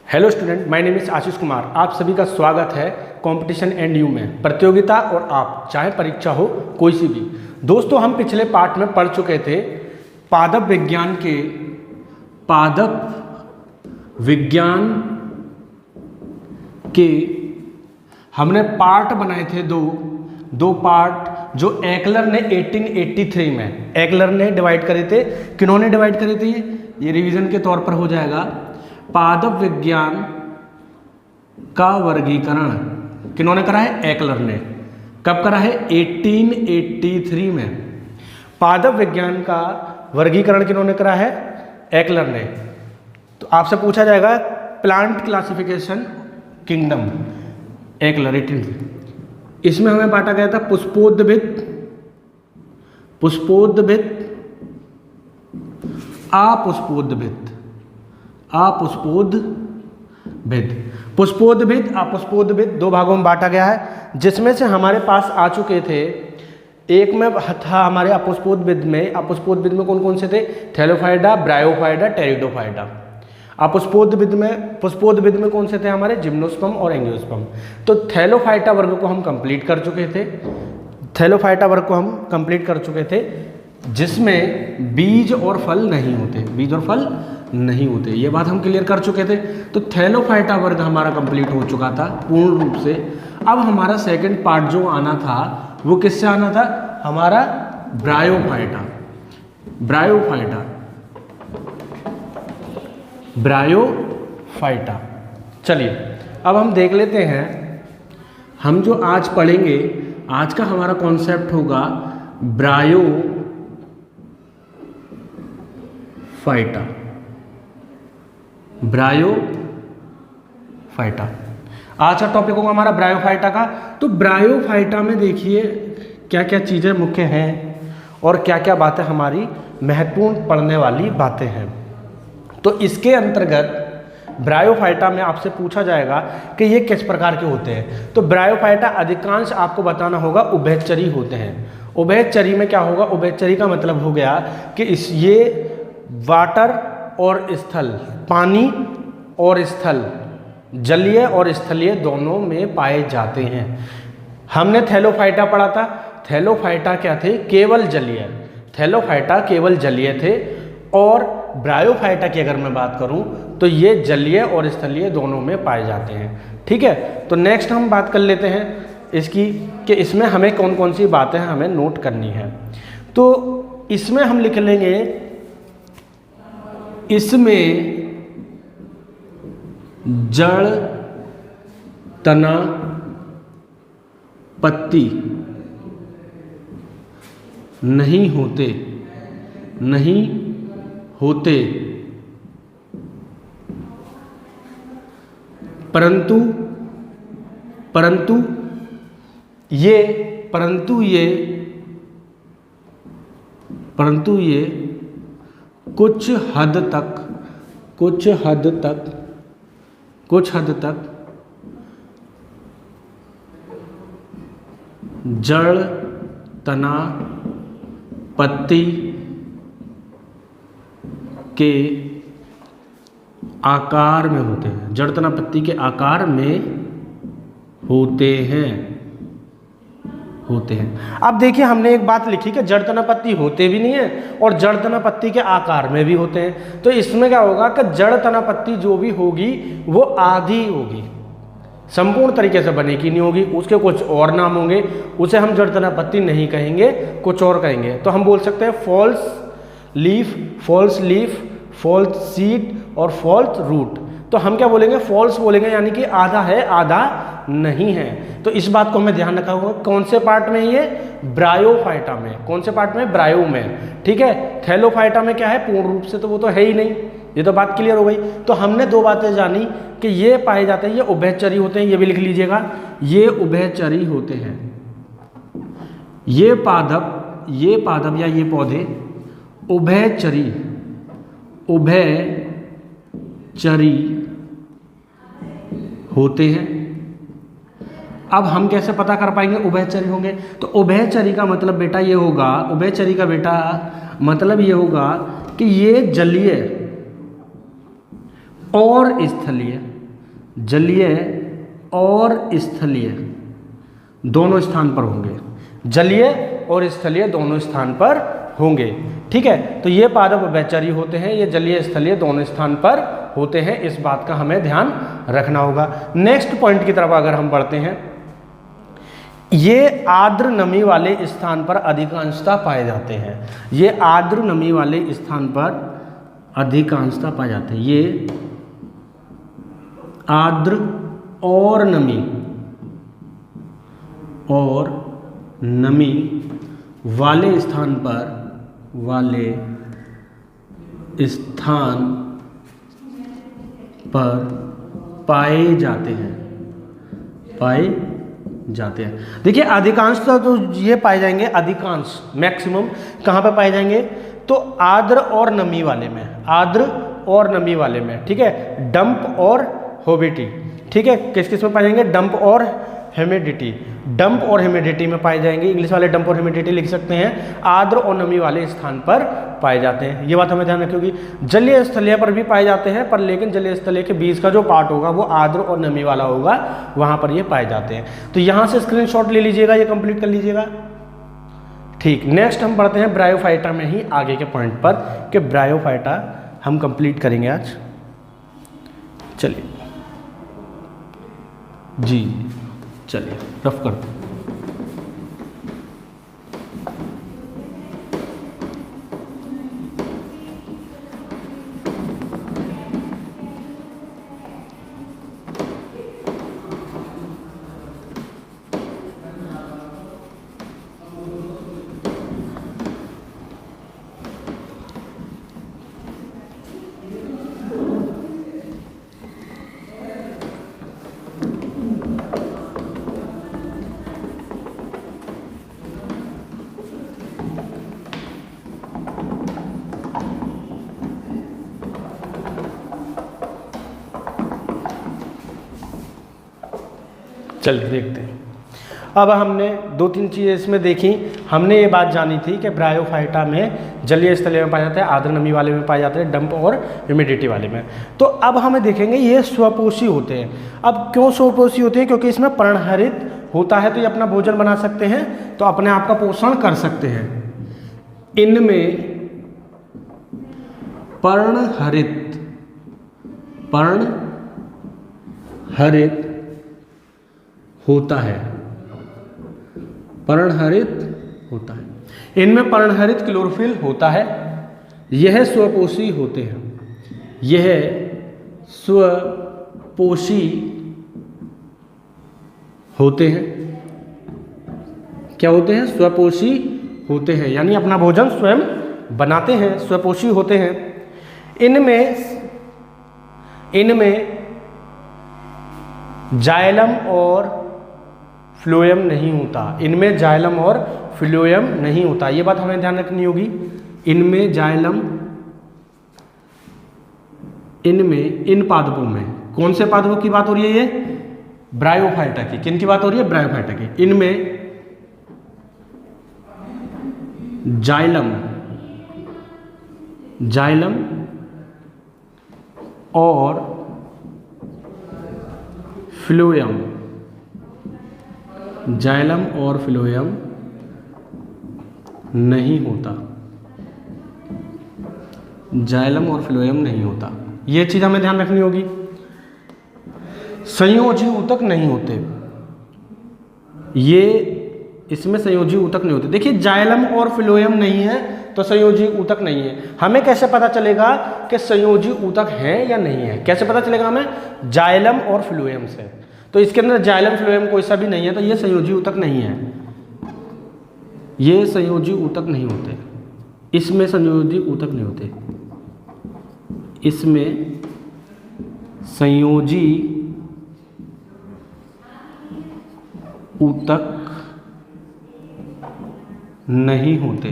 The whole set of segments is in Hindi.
Hello student, my name is Ashish Kumar. आप सभी का स्वागत है कंपटीशन एंड यू में। प्रतियोगिता और आप चाहे परीक्षा हो कोई सी भी। दोस्तों, हम पिछले पार्ट में पढ़ चुके थे पादप विज्ञान के हमने पार्ट बनाए थे दो पार्ट जो एकलर ने 1883 में एकलर ने डिवाइड करे थे। किन्होंने डिवाइड करे थे? ये रिवीजन के तौर पर हो जाएगा। पादप विज्ञान का वर्गीकरण किन्होंने करा है? एकलर ने। कब करा है? 1883 में। पादप विज्ञान का वर्गीकरण किन्होंने करा है? एकलर ने। तो आपसे पूछा जाएगा प्लांट क्लासिफिकेशन किंगडम, एकलर 18। इसमें हमें बांटा गया था पुष्पोद्भिद, अपुष्पोद्भिद दो भागों में बांटा गया है, जिसमें से हमारे पास आ चुके थे। एक में था हमारे अपुष्पोद्भिद में कौन कौन से थे? थैलोफाइडा, ब्रायोफाइडा, टेरिडोफाइडा। पुष्पोद्भिद में कौन से थे हमारे? जिम्नोस्पर्म और एंजियोस्पर्म। तो थैलोफाइटा वर्ग को हम कंप्लीट कर चुके थे, जिसमें बीज और फल नहीं होते। ये बात हम क्लियर कर चुके थे। तो थैलोफाइटा वर्ग हमारा कंप्लीट हो चुका था पूर्ण रूप से। अब हमारा सेकंड पार्ट जो आना था वो किससे आना था? हमारा ब्रायोफाइटा। चलिए अब हम देख लेते हैं। हम जो आज पढ़ेंगे, आज का हमारा कॉन्सेप्ट होगा ब्रायोफाइटा। आज का टॉपिक होगा हमारा ब्रायोफाइटा का। तो ब्रायोफाइटा में देखिए क्या क्या चीज़ें मुख्य हैं और क्या क्या बातें हमारी महत्वपूर्ण पढ़ने वाली बातें हैं। तो इसके अंतर्गत ब्रायोफाइटा में आपसे पूछा जाएगा कि ये किस प्रकार के होते हैं। तो ब्रायोफाइटा अधिकांश आपको बताना होगा उभयचरी होते हैं। उभयचरी में क्या होगा? उभयचरी का मतलब हो गया कि ये वाटर और स्थल, पानी और स्थल, जलीय और स्थलीय दोनों में पाए जाते हैं। हमने थैलोफाइटा पढ़ा था। थैलोफाइटा क्या थे? केवल जलीय थे। और ब्रायोफाइटा की अगर मैं बात करूं तो ये जलीय और स्थलीय दोनों में पाए जाते हैं। ठीक है, तो नेक्स्ट हम बात कर लेते हैं इसकी कि इसमें हमें कौन कौन सी बातें हमें नोट करनी है। तो इसमें हम लिख लेंगे, इसमें जड़, तना, पत्ती नहीं होते, परंतु ये कुछ हद तक जड़, तना, पत्ती के आकार में होते हैं। जड़, तना, पत्ती के आकार में होते हैं। अब देखिए, हमने एक बात लिखी कि जड़, तना, पत्ती होते भी नहीं है और जड़, तना, पत्ती के आकार में भी होते हैं। तो इसमें क्या होगा कि जड़, तना, पत्ती जो भी होगी वो आधी होगी, संपूर्ण तरीके से बनेगी नहीं होगी। उसके कुछ और नाम होंगे, उसे हम जड़, तना, पत्ती नहीं कहेंगे, कुछ और कहेंगे। तो हम बोल सकते हैं फॉल्स लीफ, फॉल्स सीड और फॉल्स रूट। तो हम क्या बोलेंगे? फॉल्स बोलेंगे, यानी कि आधा है आधा नहीं है। तो इस बात को हमें ध्यान रखा होगा। कौन से पार्ट में? ये ब्रायोफाइटा में। कौन से पार्ट में? ब्रायो में। ठीक है, थैलोफाइटा में क्या है? पूर्ण रूप से तो वो तो है ही नहीं। ये तो बात क्लियर हो गई। तो हमने दो बातें जानी कि ये पाए जाते हैं, ये उभयचरी होते हैं। ये भी लिख लीजिएगा, ये उभयचरी होते हैं। ये पादप या ये पौधे उभयचरी होते हैं। अब हम कैसे पता कर पाएंगे उभयचरी होंगे? तो उभयचरी का मतलब बेटा ये होगा, उभयचरी का बेटा मतलब ये होगा कि ये जलीय और स्थलीय जलीय और स्थलीय दोनों स्थान पर होंगे, जलीय और स्थलीय दोनों स्थान पर होंगे। ठीक है, तो ये पादप उभयचरी होते हैं, ये जलीय स्थलीय दोनों स्थान पर होते हैं, इस बात का हमें ध्यान रखना होगा। नेक्स्ट पॉइंट की तरफ अगर हम बढ़ते हैं, ये आर्द्र नमी वाले स्थान पर अधिकांशतः पाए जाते हैं, ये आर्द्र नमी वाले स्थान पर अधिकांशतः पाए जाते हैं, ये आर्द्र और नमी वाले स्थान पर पाए जाते हैं। देखिए अधिकांश तो ये पाए जाएंगे, अधिकांश मैक्सिमम कहाँ पे पाए जाएंगे, तो आर्द्र और नमी वाले में, आर्द्र और नमी वाले में। ठीक है, डंप और ह्यूमिडिटी। ठीक है, किस किस में पाए जाएंगे, डंप और ह्यूमिडिटी, डंप और ह्यूमिडिटी में पाए जाएंगे। इंग्लिश वाले डंप और ह्यूमिडिटी लिख सकते हैं, आर्द्र और नमी वाले स्थान पर पाए जाते हैं। ये बात हमें ध्यान रखनी होगी। जलीय स्थलीय पर भी पाए जाते हैं, पर लेकिन जलीय स्थलीय के बीच का जो पार्ट होगा वो आर्द्र और नमी वाला होगा, वहां पर ये पाए जाते हैं। तो यहां से स्क्रीनशॉट ले लीजिएगा, ये कंप्लीट कर लीजिएगा। ठीक, नेक्स्ट हम बढ़ते हैं ब्रायोफाइटा में ही आगे के पॉइंट पर, कि ब्रायोफाइटा हम कंप्लीट करेंगे आज। चलिए जी, चलिए रफ करते हैं। चलिए देखते हैं। अब हमने दो तीन चीज़ें इसमें देखी। हमने ये बात जानी थी कि ब्रायोफाइटा में जलीय स्थलीय में पाया जाता है, आर्द्र नमी वाले में पाए जाते हैं, डंप और ह्यूमिडिटी वाले में। तो अब हमें देखेंगे ये स्वपोषी होते हैं। अब क्यों स्वपोषी होते हैं, क्योंकि इसमें पर्णहरित होता है, तो ये अपना भोजन बना सकते हैं, तो अपने आप का पोषण कर सकते हैं। इनमें पर्णहरित होता है, पर्णहरित होता है। इनमें पर्णहरित क्लोरोफिल होता है। यह स्वपोषी होते हैं, यह स्वपोषी होते हैं। क्या होते हैं, स्वपोषी होते हैं, यानी अपना भोजन स्वयं बनाते हैं, स्वपोषी होते हैं। इनमें जाइलम और फ्लोएम नहीं होता, इनमें जाइलम और फ्लोएम नहीं होता। ये बात हमें ध्यान रखनी होगी। इनमें जाइलम, इन पादपों में, कौन से पादपों की बात हो रही है, ये ब्रायोफाइटा की। किन की बात हो रही है, ब्रायोफाइटा की। इनमें जाइलम और फ्लोएम, जाइलम और फ्लोएम नहीं होता, जाइलम और फ्लोएम नहीं होता। ये चीज़ हमें ध्यान रखनी होगी। संयोजी ऊतक नहीं होते, ये इसमें संयोजी ऊतक नहीं होते। देखिए जाइलम और फ्लोएम नहीं है तो संयोजी ऊतक नहीं है। हमें कैसे पता चलेगा कि संयोजी ऊतक है या नहीं है, कैसे पता चलेगा हमें, जाइलम और फ्लोएम से। तो इसके अंदर जाइलम फ्लोएम कोई सा भी नहीं है, तो ये संयोजी ऊतक नहीं है, ये संयोजी ऊतक नहीं होते, इसमें संयोजी ऊतक नहीं होते, इसमें संयोजी ऊतक नहीं होते।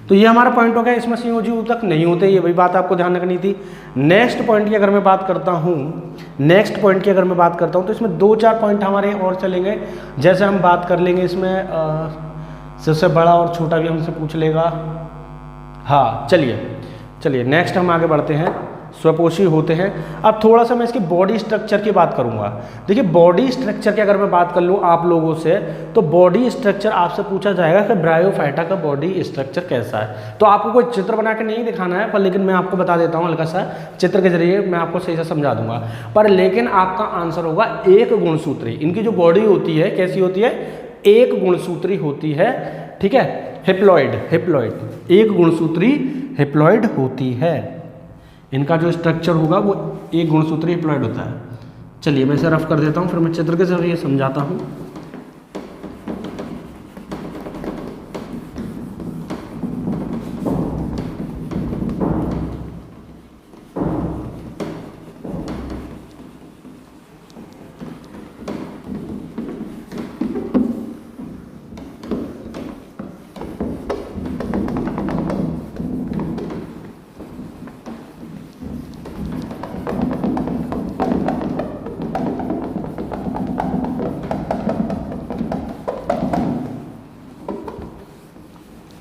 तो ये हमारा पॉइंट हो गया, इसमें संयोजी ऊतक नहीं होते, ये भी बात आपको ध्यान रखनी थी। नेक्स्ट पॉइंट की अगर मैं बात करता हूँ, तो इसमें दो चार पॉइंट हमारे और चलेंगे। जैसे हम बात कर लेंगे इसमें सबसे बड़ा और छोटा भी हमसे पूछ लेगा। हाँ चलिए नेक्स्ट हम आगे बढ़ते हैं। स्वपोषी होते हैं। अब थोड़ा सा मैं इसकी बॉडी स्ट्रक्चर की बात करूंगा। देखिए बॉडी स्ट्रक्चर की अगर मैं बात कर लूँ आप लोगों से, तो बॉडी स्ट्रक्चर आपसे पूछा जाएगा कि ब्रायोफाइटा का बॉडी स्ट्रक्चर कैसा है। तो आपको कोई चित्र बना के नहीं दिखाना है, पर लेकिन मैं आपको बता देता हूँ हल्का सा चित्र के जरिए मैं आपको सही से समझा दूंगा। पर लेकिन आपका आंसर होगा एक गुणसूत्री। इनकी जो बॉडी होती है कैसी होती है, एक गुणसूत्री होती है, ठीक है, हिप्लॉइड, हिप्लॉइड, एक गुणसूत्री हिप्लॉइड होती है। इनका जो स्ट्रक्चर होगा वो एक गुणसूत्री हिप्लॉइड होता है। चलिए मैं इसे रफ कर देता हूँ, फिर मैं चित्र के जरिए समझाता हूँ।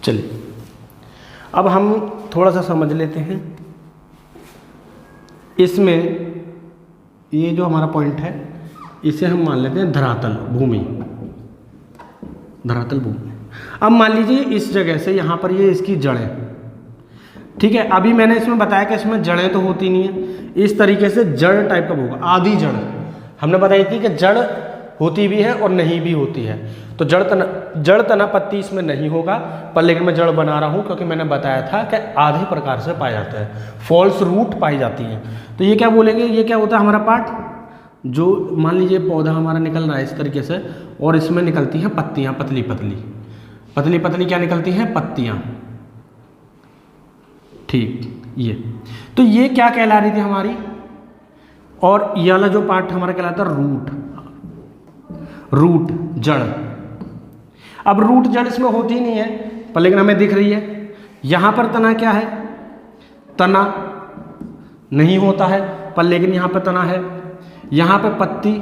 चलिए अब हम थोड़ा सा समझ लेते हैं। इसमें ये जो हमारा पॉइंट है इसे हम मान लेते हैं धरातल भूमि, धरातल भूमि। अब मान लीजिए इस जगह से यहाँ पर ये इसकी जड़ें, ठीक है। अभी मैंने इसमें बताया कि इसमें जड़ें तो होती नहीं है, इस तरीके से जड़ टाइप का होगा, आधी जड़ हमने बताई थी कि जड़ होती भी है और नहीं भी होती है। तो जड़ तना पत्ती इसमें नहीं होगा, पर लेकिन मैं जड़ बना रहा हूँ क्योंकि मैंने बताया था कि आधे प्रकार से पाया जाता है, फॉल्स रूट पाई जाती है। तो ये क्या बोलेंगे, ये क्या होता है हमारा पार्ट, जो मान लीजिए पौधा हमारा निकल रहा है इस तरीके से और इसमें निकलती हैं पत्तियाँ, पतली पतली पतली पतली क्या निकलती हैं, पत्तियाँ, ठीक। ये ये क्या कहला रही थी हमारी, और ये वाला जो पार्ट हमारा कहलाता है रूट, रूट जड़। अब रूट जड़ इसमें होती नहीं है, पर लेकिन हमें दिख रही है। यहां पर तना क्या है, तना नहीं होता है, पर लेकिन यहां पर तना है, यहां पे पत्ती,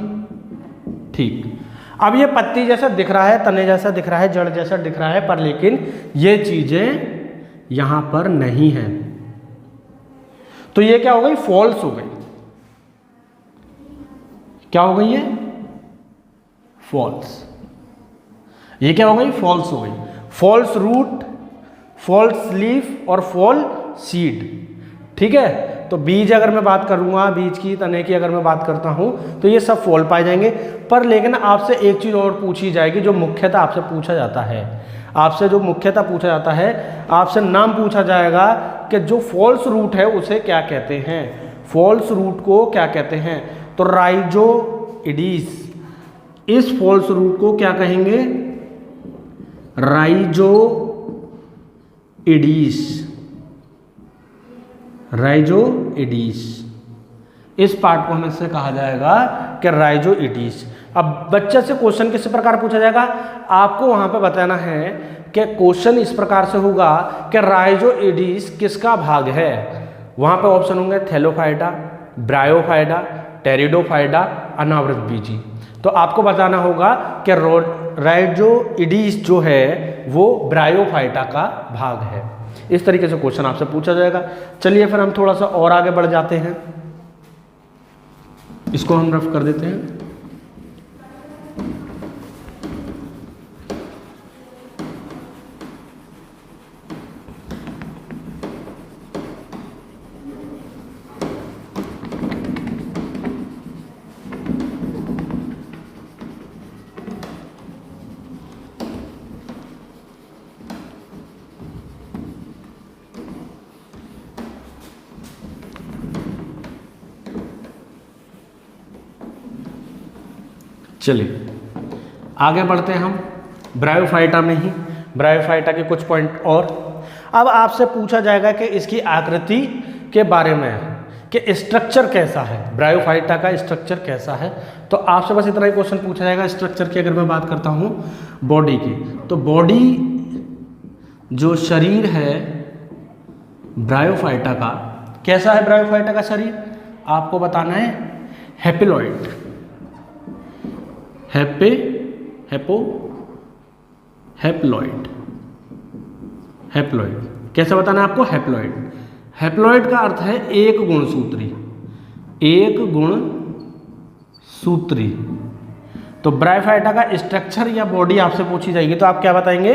ठीक। अब ये पत्ती जैसा दिख रहा है, तने जैसा दिख रहा है, जड़ जैसा दिख रहा है, पर लेकिन ये चीजें यहां पर नहीं है। तो ये क्या हो गई, फॉल्स हो गई। क्या हो गई ये, फॉल्स। ये क्या हो गई, फॉल्स हो गई। फॉल्स रूट, फॉल्स लीफ और फॉल सीड, ठीक है। तो बीज अगर मैं बात करूंगा, बीज की, तने की अगर मैं बात करता हूं तो ये सब फॉल पाए जाएंगे। पर लेकिन आपसे एक चीज और पूछी जाएगी जो मुख्यतः आपसे पूछा जाता है, आपसे जो मुख्यतः पूछा जाता है, आपसे नाम पूछा जाएगा कि जो फॉल्स रूट है उसे क्या कहते हैं, फॉल्स रूट को क्या कहते हैं। तो राइजोइडीस, इस फॉल्स रूट को क्या कहेंगे, राइजोइडीस, राइजोइडीस। इस पार्ट को हमें से कहा जाएगा कि राइजोइडीस। अब बच्चे से क्वेश्चन किस प्रकार पूछा जाएगा, आपको वहां पे बताना है कि क्वेश्चन इस प्रकार से होगा कि राइजोइडीस किसका भाग है। वहां पे ऑप्शन होंगे थैलोफाइटा, ब्रायोफाइटा, टेरिडोफाइटा, अनावृत बीजी। तो आपको बताना होगा कि राइजोइडीस जो है वो ब्रायोफाइटा का भाग है। इस तरीके से क्वेश्चन आपसे पूछा जाएगा। चलिए फिर हम थोड़ा सा और आगे बढ़ जाते हैं, इसको हम रफ कर देते हैं। चलिए आगे बढ़ते हैं हम ब्रायोफाइटा में ही, ब्रायोफाइटा के कुछ पॉइंट और। अब आपसे पूछा जाएगा कि इसकी आकृति के बारे में कि स्ट्रक्चर कैसा है, ब्रायोफाइटा का स्ट्रक्चर कैसा है। तो आपसे बस इतना ही क्वेश्चन पूछा जाएगा स्ट्रक्चर की। अगर मैं बात करता हूँ बॉडी की, तो बॉडी जो शरीर है ब्रायोफाइटा का, कैसा है ब्रायोफाइटा का शरीर, आपको बताना है हैप्लॉइड, हैप्लॉइड, हैप्लॉइड। कैसे बताना है आपको, हैप्लॉइड, हैप्लॉइड का अर्थ है एक गुणसूत्री, एक गुणसूत्री। तो ब्रायोफाइटा का स्ट्रक्चर या बॉडी आपसे पूछी जाएगी तो आप क्या बताएंगे?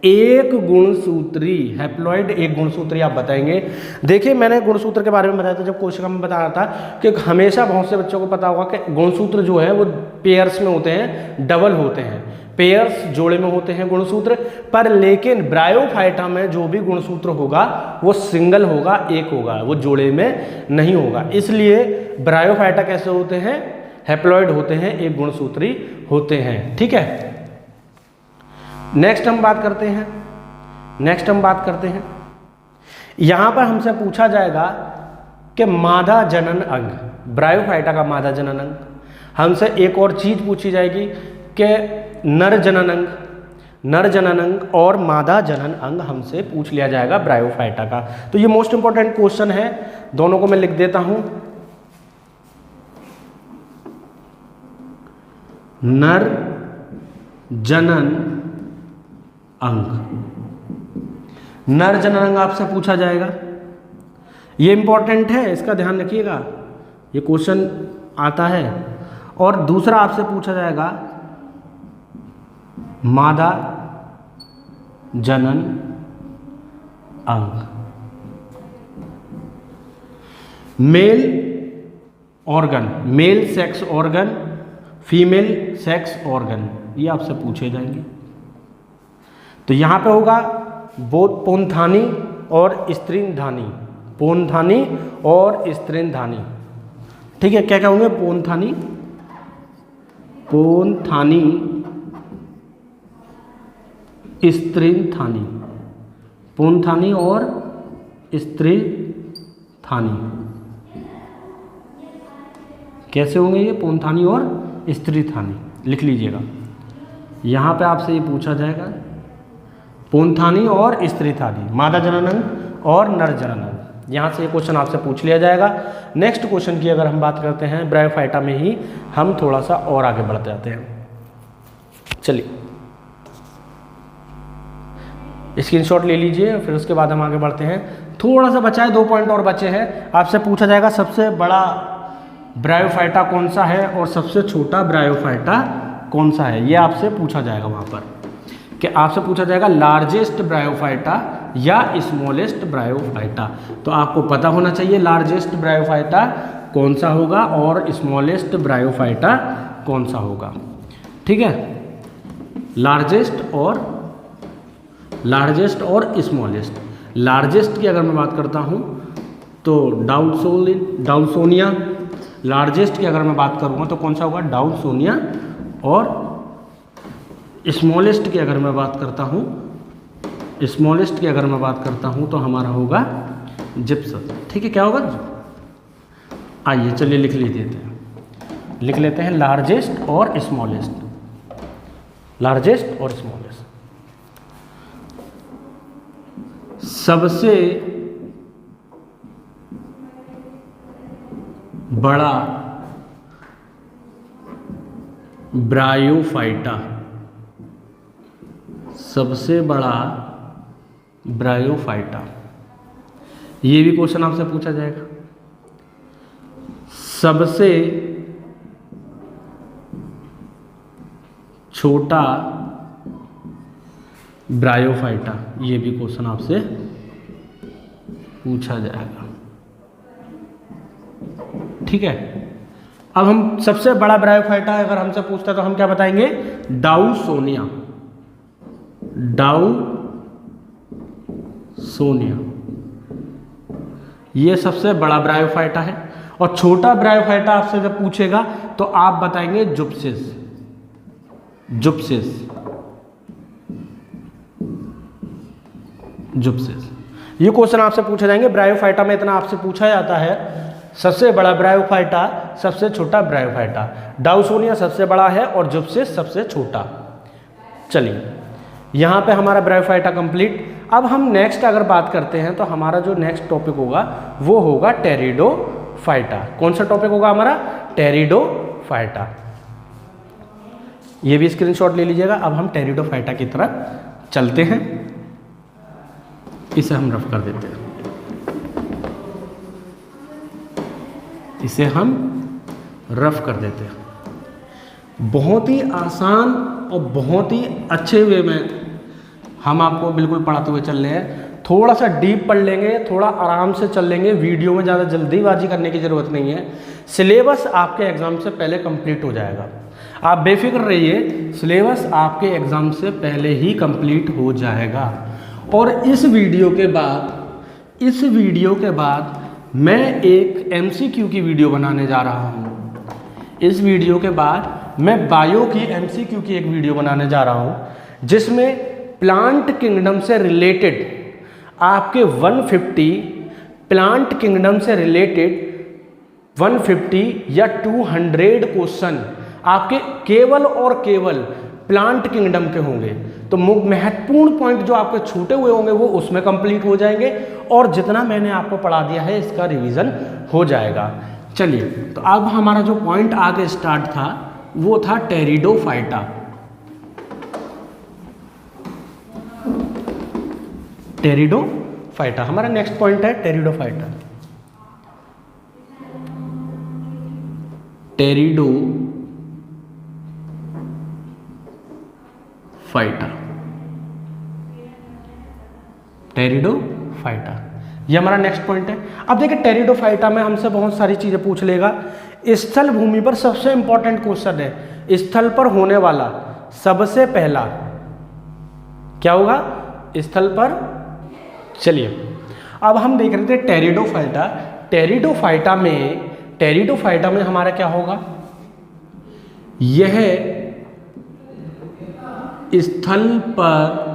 एक गुणसूत्री, हैप्लॉइड एक गुणसूत्री आप बताएंगे। देखिए मैंने गुणसूत्र के बारे में बताया था जब कोशिका में बता रहा था कि हमेशा बहुत से बच्चों को पता होगा कि गुणसूत्र जो है वो पेयर्स में होते हैं, डबल होते हैं, पेयर्स जोड़े में होते हैं गुणसूत्र, पर लेकिन ब्रायोफाइटा में जो भी गुणसूत्र होगा वो सिंगल होगा, एक होगा, वो जोड़े में नहीं होगा। इसलिए ब्रायोफाइटा कैसे होते हैं? हैप्लॉइड होते हैं, एक गुणसूत्री होते हैं। ठीक है, नेक्स्ट हम बात करते हैं, यहां पर हमसे पूछा जाएगा कि मादा जनन अंग, ब्रायोफाइटा का मादा जनन अंग। हमसे एक और चीज पूछी जाएगी कि नर जनन अंग और मादा जनन अंग हमसे पूछ लिया जाएगा ब्रायोफाइटा का। तो ये मोस्ट इंपॉर्टेंट क्वेश्चन है, दोनों को मैं लिख देता हूं। नर जनन अंग, नर जनन अंग आपसे पूछा जाएगा, ये इंपॉर्टेंट है, इसका ध्यान रखिएगा, ये क्वेश्चन आता है। और दूसरा आपसे पूछा जाएगा मादा जनन अंग, male organ, male sex organ, female sex organ, ये आपसे पूछे जाएंगे। तो यहां पे होगा पोनथानी और स्त्रीनधानी, पोनथानी और स्त्रीनधानी। ठीक है, क्या क्या होंगे? पोनथानी, स्त्रीनथानी, पोनथानी और स्त्रीनथानी। कैसे होंगे ये? पोनथानी और स्त्रीनथानी, लिख लीजिएगा। यहां पे आपसे ये पूछा जाएगा पोनथानी और स्त्रीनथानी, मादा जनन अंग और नर जनन अंग, यहां से ये क्वेश्चन आपसे पूछ लिया जाएगा। नेक्स्ट क्वेश्चन की अगर हम बात करते हैं, ब्रायोफाइटा में ही हम थोड़ा सा और आगे बढ़ जाते हैं। चलिए स्क्रीनशॉट ले लीजिए, फिर उसके बाद हम आगे बढ़ते हैं। थोड़ा सा बचा है, 2 पॉइंट और बचे हैं। आपसे पूछा जाएगा सबसे बड़ा ब्रायोफाइटा कौन सा है और सबसे छोटा ब्रायोफाइटा कौन सा है, ये आपसे पूछा जाएगा वहां पर। कि आपसे पूछा जाएगा लार्जेस्ट ब्रायोफाइटा या स्मॉलेस्ट ब्रायोफाइटा। तो आपको पता होना चाहिए लार्जेस्ट ब्रायोफाइटा कौन सा होगा और स्मॉलेस्ट ब्रायोफाइटा कौन सा होगा। ठीक है, लार्जेस्ट और स्मॉलेस्ट। लार्जेस्ट की अगर मैं बात करता हूं तो डाउसोनिया, लार्जेस्ट की अगर मैं बात करूंगा तो कौन सा होगा? डाउसोनिया। और स्मॉलेस्ट की अगर मैं बात करता हूं तो हमारा होगा जिप्सस। ठीक है, क्या होगा? आइए चलिए लिख लेते हैं लार्जेस्ट और स्मॉलेस्ट, लार्जेस्ट और स्मॉलेस्ट। सबसे बड़ा ब्रायोफाइटा, सबसे बड़ा ब्रायोफाइटा, ये भी क्वेश्चन आपसे पूछा जाएगा। सबसे छोटा ब्रायोफाइटा, ये भी क्वेश्चन आपसे पूछा जाएगा। ठीक है, अब हम सबसे बड़ा ब्रायोफाइटा अगर हमसे पूछता है तो हम क्या बताएंगे? डाउसोनिया, डाउसोनिया, ये सबसे बड़ा ब्रायोफाइटा है। और छोटा ब्रायोफाइटा आपसे जब पूछेगा तो आप बताएंगे जुप्सिस, जुप्सिस, जुप्सिस। ये क्वेश्चन आपसे पूछे जाएंगे। ब्रायोफाइटा में इतना आपसे पूछा जाता है, सबसे बड़ा ब्रायोफाइटा, सबसे छोटा ब्रायोफाइटा, डाउसोनिया सबसे बड़ा है और जुप्सिस सबसे छोटा। चलिए यहाँ पे हमारा ब्रायोफाइटा कंप्लीट। अब हम नेक्स्ट अगर बात करते हैं तो हमारा जो नेक्स्ट टॉपिक होगा वो होगा टेरिडोफाइटा। कौन सा टॉपिक होगा हमारा? टेरिडोफाइटा। ये भी स्क्रीनशॉट ले लीजिएगा। अब हम टेरिडोफाइटा की तरफ चलते हैं, इसे हम रफ कर देते हैं। इसे हम रफ कर देते हैं। बहुत ही आसान और बहुत ही अच्छे वे में हम आपको बिल्कुल पढ़ाते हुए चल रहे हैं। थोड़ा सा डीप पढ़ लेंगे, थोड़ा आराम से चल लेंगे, वीडियो में ज़्यादा जल्दीबाजी करने की ज़रूरत नहीं है। सिलेबस आपके एग्ज़ाम से पहले कंप्लीट हो जाएगा, आप बेफिक्र रहिए, सिलेबस आपके एग्ज़ाम से पहले ही कंप्लीट हो जाएगा। और इस वीडियो के बाद मैं एक MCQ की वीडियो बनाने जा रहा हूँ। इस वीडियो के बाद मैं बायो की MCQ की एक वीडियो बनाने जा रहा हूँ, जिसमें प्लांट किंगडम से रिलेटेड आपके 150 प्लांट किंगडम से रिलेटेड 150 या 200 क्वेश्चन आपके केवल और केवल प्लांट किंगडम के होंगे। तो महत्वपूर्ण पॉइंट जो आपके छूटे हुए होंगे वो उसमें कंप्लीट हो जाएंगे, और जितना मैंने आपको पढ़ा दिया है इसका रिवीजन हो जाएगा। चलिए, तो अब हमारा जो पॉइंट आगे स्टार्ट था वो था टेरिडोफाइटा। टेरिडोफाइटा हमारा नेक्स्ट पॉइंट है, टेरिडोफाइटा। टेरिडोफाइटा ये हमारा नेक्स्ट पॉइंट है। अब देखिए, टेरिडोफाइटा में हमसे बहुत सारी चीजें पूछ लेगा। स्थल भूमि पर सबसे इंपॉर्टेंट क्वेश्चन है, स्थल पर होने वाला सबसे पहला क्या होगा? स्थल पर। चलिए, अब हम देख रहे थे टेरिडोफाइटा। टेरिडोफाइटा में हमारा क्या होगा? यह स्थल पर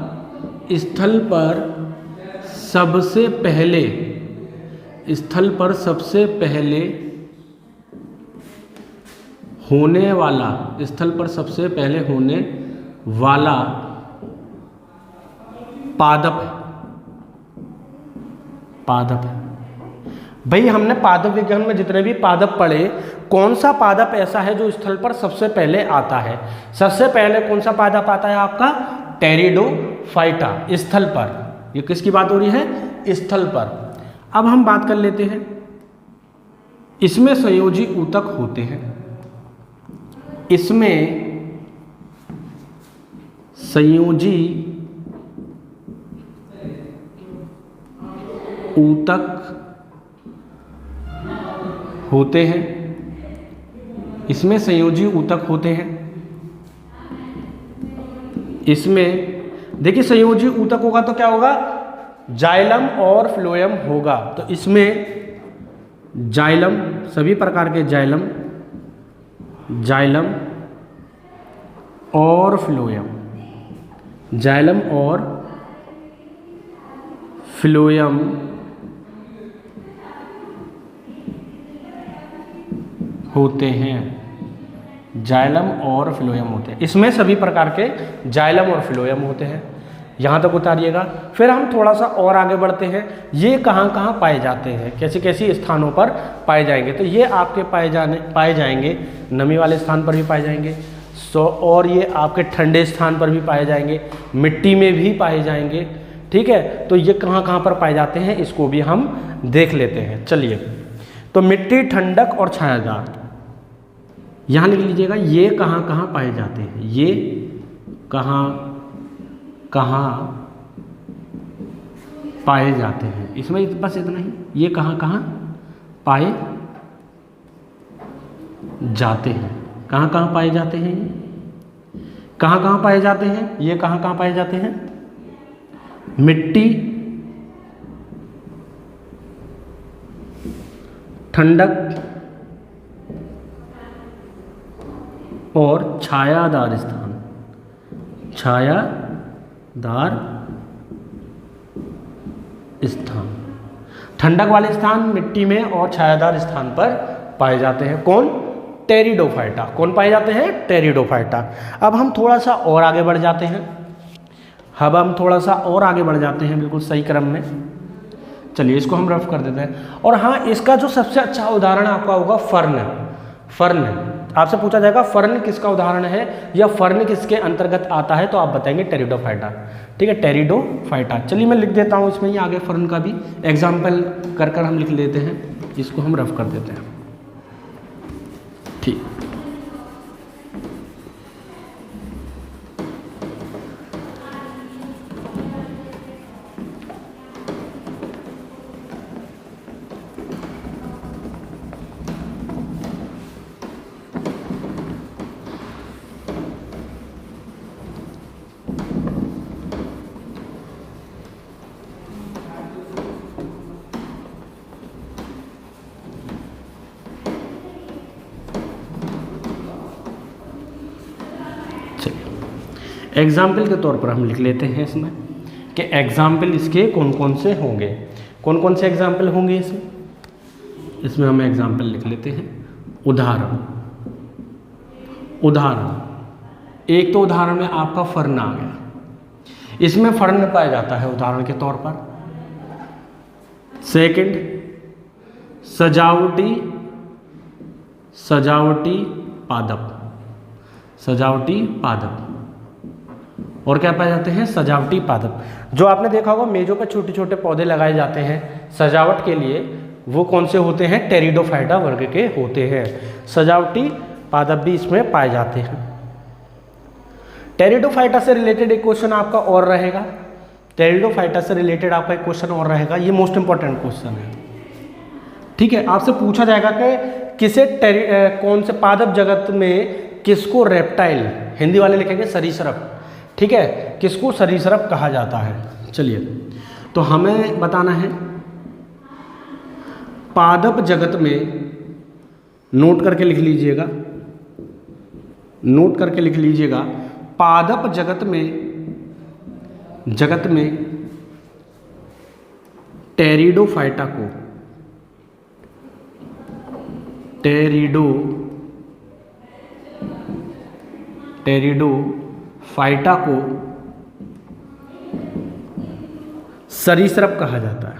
सबसे पहले होने वाला पादप है। भाई, हमने पादप विज्ञान में जितने भी पादप पढ़े, कौन सा पादप ऐसा है जो स्थल पर सबसे पहले आता है? सबसे पहले कौन सा पादप आता है आपका? टेरिडोफाइटा, स्थल पर। ये किसकी बात हो रही है? स्थल पर। अब हम बात कर लेते हैं, इसमें संयोजी ऊतक होते हैं। इसमें संयोजी ऊतक होते हैं। इसमें संयोजी ऊतक होते हैं। इसमें देखिए, संयोजी ऊतक होगा तो क्या होगा? जाइलम और फ्लोएम होगा। तो इसमें जाइलम, सभी प्रकार के जाइलम और फ्लोएम, जाइलम और फ्लोएम होते हैं। जाइलम और फ्लोएम होते हैं। इसमें सभी प्रकार के जाइलम और फ्लोएम होते हैं। यहाँ तक उतारिएगा। फिर हम थोड़ा सा और आगे बढ़ते हैं, ये कहाँ कहाँ पाए जाते हैं, कैसे कैसे स्थानों पर पाए जाएंगे। तो ये आपके पाए जाएंगे नमी वाले स्थान पर भी पाए जाएंगे, और ये आपके ठंडे स्थान पर भी पाए जाएंगे, मिट्टी में भी पाए जाएंगे। ठीक है, तो ये कहाँ कहाँ पर पाए जाते हैं इसको भी हम देख लेते हैं। चलिए, तो मिट्टी, ठंडक और छायादार, यहाँ लिख लीजिएगा, ये कहाँ कहाँ पाए जाते हैं, ये कहाँ कहाँ पाए जाते हैं। इसमें बस इतना ही, ये कहाँ कहाँ पाए जाते हैं। कहाँ कहाँ पाए जाते हैं? कहाँ कहाँ पाए जाते हैं? ये कहाँ कहाँ पाए जाते हैं? मिट्टी, ठंडक और छायादार स्थान। ठंडक वाले स्थान मिट्टी में और छायादार स्थान पर पाए जाते हैं। कौन? टेरिडोफाइटा। कौन पाए जाते हैं? टेरिडोफाइटा। अब हम थोड़ा सा और आगे बढ़ जाते हैं। बिल्कुल सही क्रम में। चलिए, इसको हम रफ कर देते हैं। और हाँ, इसका जो सबसे अच्छा उदाहरण आपका होगा फर्न। आपसे पूछा जाएगा फर्न किसका उदाहरण है या फर्न किसके अंतर्गत आता है, तो आप बताएंगे टेरिडोफाइटा। ठीक है, टेरिडोफाइटा। चलिए, मैं लिख देता हूँ इसमें ही आगे फर्न का भी एग्जाम्पल कर हम लिख लेते हैं। इसको हम रफ कर देते हैं। ठीक। एग्जाम्पल के तौर पर हम लिख लेते हैं इसमें कि एग्जाम्पल इसके कौन कौन से होंगे, कौन कौन से एग्जाम्पल होंगे इसमें हम एग्जाम्पल लिख लेते हैं। उदाहरण, उदाहरण एक तो उदाहरण में आपका फर्न आ गया, इसमें फर्न पाया जाता है उदाहरण के तौर पर। सेकंड, सजावटी, सजावटी पादप, सजावटी पादप। और क्या पाए जाते हैं? सजावटी पादप। जो आपने देखा होगा मेजों पर छोटे छोटे पौधे लगाए जाते हैं सजावट के लिए, वो कौन से होते हैं? टेरिडोफाइटा वर्ग के होते हैं। सजावटी पादप भी इसमें पाए जाते हैं। टेरिडोफाइटा से रिलेटेड एक क्वेश्चन आपका और रहेगा, टेरिडोफाइटा से रिलेटेड आपका एक क्वेश्चन और रहेगा, ये मोस्ट इंपॉर्टेंट क्वेश्चन है। ठीक है, आपसे पूछा जाएगा कि किसे कौन से पादप जगत में किसको रेप्टाइल, हिंदी वाले लिखेंगे सरीसृप, ठीक है, किसको सरीसृप कहा जाता है। चलिए, तो हमें बताना है पादप जगत में, नोट करके लिख लीजिएगा, नोट करके लिख लीजिएगा, पादप जगत में टेरिडोफाइटा को, टेरिडोफाइटा को सरीसृप कहा जाता है,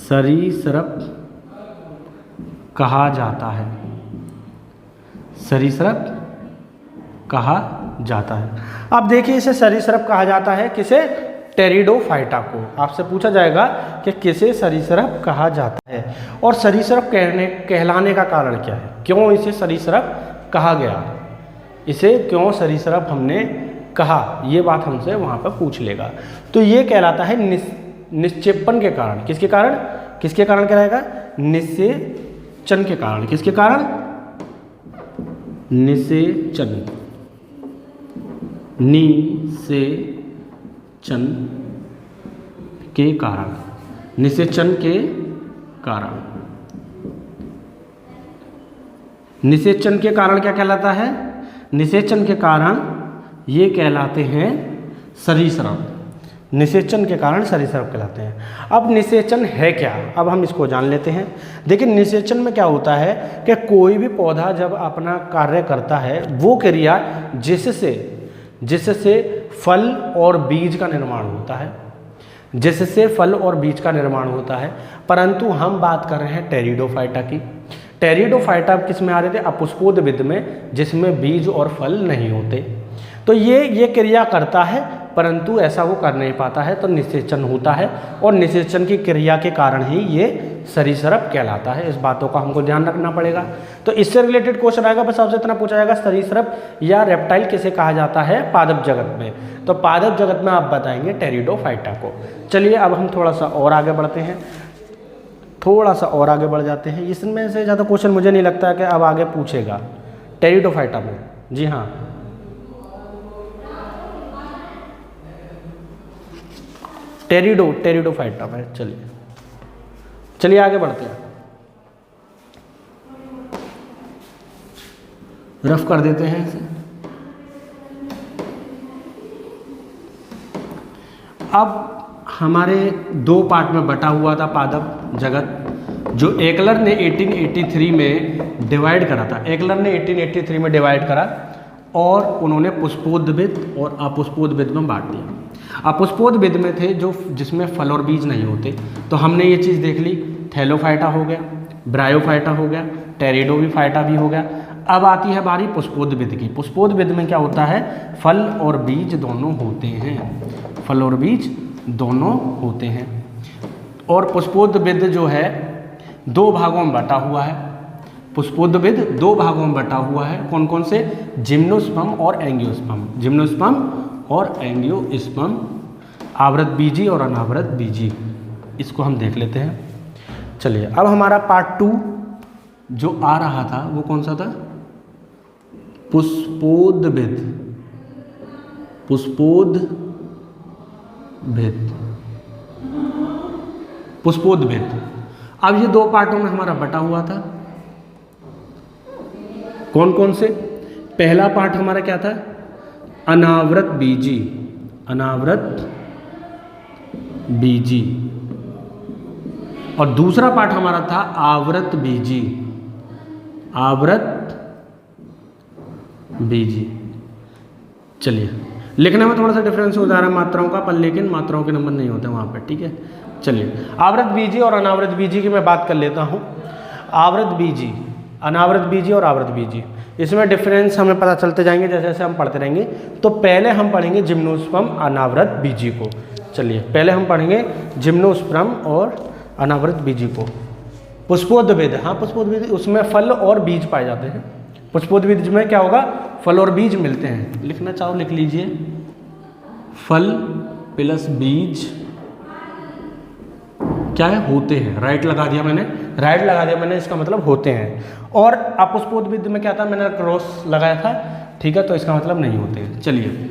सरीसृप कहा जाता है, सरीसृप कहा जाता है। अब देखिए, इसे सरीसृप कहा जाता है किसे? टेरिडोफाइटा को। आपसे पूछा जाएगा कि किसे सरीसृप कहा जाता है, और सरीसृप कहलाने का कारण क्या है, क्यों इसे सरीसृप कहा गया, इसे क्यों सरीसृप हमने कहा, ये बात हमसे वहाँ पर पूछ लेगा। तो ये कहलाता है निक्षेपण के कारण। किसके कारण? किसके कारण कहलाएगा? निषेचन के कारण। किसके कारण? निषेचन, निषेचन के कारण, निषेचन के कारण। निषेचन के कारण क्या कहलाता है? निषेचन के कारण ये कहलाते हैं सरीसृप। निषेचन के कारण सरीसृप कहलाते हैं। अब निषेचन है क्या, अब हम इसको जान लेते हैं। देखिए, निषेचन में क्या होता है कि कोई भी पौधा जब अपना कार्य करता है, वो क्रिया जिससे फल और बीज का निर्माण होता है, जिससे फल और बीज का निर्माण होता है। परंतु हम बात कर रहे हैं टेरिडोफाइटा की। टेरिडोफाइटा किस में आ रहे थे? अपुष्पोद्भिद में, जिसमें बीज और फल नहीं होते। तो ये क्रिया करता है, परंतु ऐसा वो कर नहीं पाता है, तो निषेचन होता है, और निषेचन की क्रिया के कारण ही ये सरीसृप कहलाता है। इस बातों का हमको ध्यान रखना पड़ेगा। तो इससे रिलेटेड क्वेश्चन आएगा, बस आपसे इतना पूछा जाएगा, सरीसृप या रेप्टाइल किसे कहा जाता है पादप जगत में? तो पादप जगत में आप बताएंगे टेरिडोफाइटा को। चलिए, अब हम थोड़ा सा और आगे बढ़ते हैं, थोड़ा सा और आगे बढ़ जाते हैं। इसमें से ज़्यादा क्वेश्चन मुझे नहीं लगता है कि अब आगे पूछेगा टेरिडोफाइटा में। जी हाँ, टेरिडोफाइटा में। चलिए आगे बढ़ते हैं, रफ कर देते हैं इसे। अब हमारे दो पार्ट में बटा हुआ था पादप जगत, जो एकलर ने 1883 में डिवाइड करा था। एकलर ने 1883 में डिवाइड करा और उन्होंने पुष्पोद्भिद और अपुष्पोद्भिद में बांट दिया। अपुष्पोद्भिद में थे जो जिसमें फल और बीज नहीं होते, तो हमने ये चीज़ देख ली, थैलोफाइटा हो गया, ब्रायोफाइटा हो गया, टेरिडोफाइटा भी हो गया। अब आती है बारी पुष्पोद्भिद की। पुष्पोद्भिद में क्या होता है? फल और बीज दोनों होते हैं, फल और बीज दोनों होते हैं। और पुष्पोद्भिद जो है दो भागों में बटा हुआ है। पुष्पोद्भिद दो भागों में बटा हुआ है, कौन कौन से? जिम्नोस्पर्म और एंजियोस्पर्म, जिम्नोस्पर्म और एंजियोस्पर्म, आवृत बीजी और अनावृत बीजी। इसको हम देख लेते हैं। चलिए, अब हमारा पार्ट 2 जो आ रहा था वो कौन सा था? पुष्पोद्भिद, पुष्पोद्भिद, पुष्पोद्भिद। अब ये दो पार्टों में हमारा बटा हुआ था, कौन कौन से? पहला पार्ट हमारा क्या था? अनावृत बीजी, अनावृत बीजी, और दूसरा पार्ट हमारा था आवृत बीजी, आवृत बीजी। चलिए, लिखने में थोड़ा सा डिफरेंस हो जा रहा है मात्राओं का, पर लेकिन मात्राओं के नंबर नहीं होते वहाँ पर, ठीक है। चलिए, आवृत बीजी और अनावृत बीजी की मैं बात कर लेता हूँ। आवृत बीजी, अनावृत बीजी और आवृत बीजी, इसमें डिफरेंस हमें पता चलते जाएंगे जैसे जैसे हम पढ़ते रहेंगे। तो पहले हम पढ़ेंगे जिम्नोस्पर्म अनावृत बीजी को। चलिए, पहले हम पढ़ेंगे जिम्नोस्पर्म और अनावृत बीजी को। पुष्पोद्भिद, हाँ पुष्पोद्भिद, उसमें फल और बीज पाए जाते हैं। पुष्पोद्भिद में क्या होगा? फल और बीज मिलते हैं। लिखना चाहो लिख लीजिए, फल प्लस बीज क्या है? होते हैं। राइट लगा दिया मैंने, राइट लगा दिया मैंने, इसका मतलब होते हैं। और अपुष्पोद्भिद में क्या था? मैंने क्रॉस लगाया था, ठीक है, तो इसका मतलब नहीं होते हैं। चलिए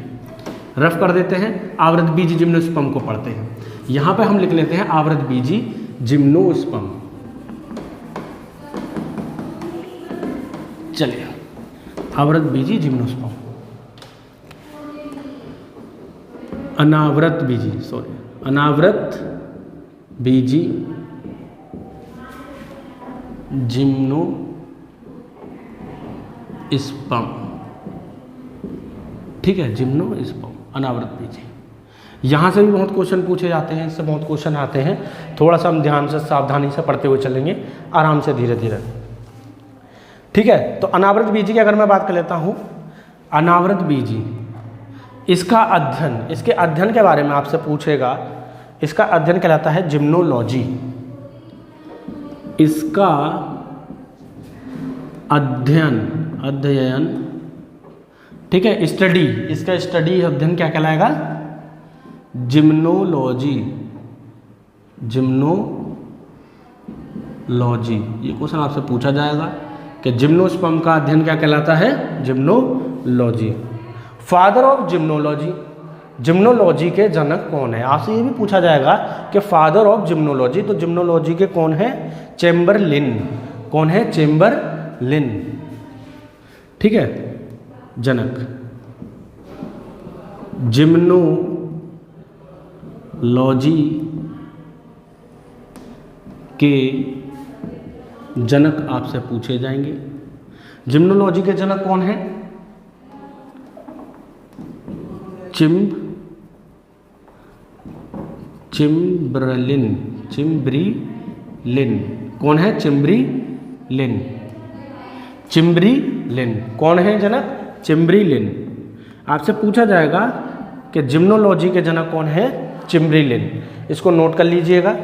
रफ कर देते हैं, आवृत बीजी जिम्नोस्पर्म को पढ़ते हैं। यहाँ पे हम लिख लेते हैं आवृत बीजी जिम्नोस्पर्म। चलिए, आवृत बीजी जिम्नोस्पर्म, अनावृत बीजी, सॉरी, अनावृत बीजी जिम्नोस्पर्म, ठीक है, जिम्नोस्पर्म अनावृत बीजी। यहाँ से भी बहुत क्वेश्चन पूछे जाते हैं, इससे बहुत क्वेश्चन आते हैं। थोड़ा सा हम ध्यान से सावधानी से पढ़ते हुए चलेंगे, आराम से धीरे धीरे, ठीक है। तो अनावृत बीजी की अगर मैं बात कर लेता हूँ, अनावृत बीजी, इसका अध्ययन, इसके अध्ययन के बारे में आपसे पूछेगा। इसका अध्ययन कहलाता है जिम्नोलॉजी, इसका अध्ययन, अध्ययन, ठीक है, स्टडी, इसका स्टडी अध्ययन क्या कहलाएगा? जिम्नोलॉजी, जिम्नोलॉजी। ये क्वेश्चन आपसे पूछा जाएगा कि जिम्नोस्पर्म का अध्ययन क्या कहलाता है? जिम्नोलॉजी। फादर ऑफ जिम्नोलॉजी, जिम्नोलॉजी के जनक कौन है? आपसे ये भी पूछा जाएगा कि फादर ऑफ जिम्नोलॉजी, तो जिम्नोलॉजी के कौन है? चेम्बरलिन। कौन है? चेम्बरलिन, ठीक है, जनक। जिम्नोलॉजी के जनक आपसे पूछे जाएंगे। जिम्नोलॉजी के जनक कौन है? चिम्बरलिन, चिम्ब्रीलिन। कौन है? चिम्ब्रीलिन, चिम्ब्रीलिन। कौन है जनक? चिम्ब्रीलिन। आपसे पूछा जाएगा कि जिम्नोलॉजी के जनक कौन है? चिम्ब्रीलिन। इसको नोट कर लीजिएगा,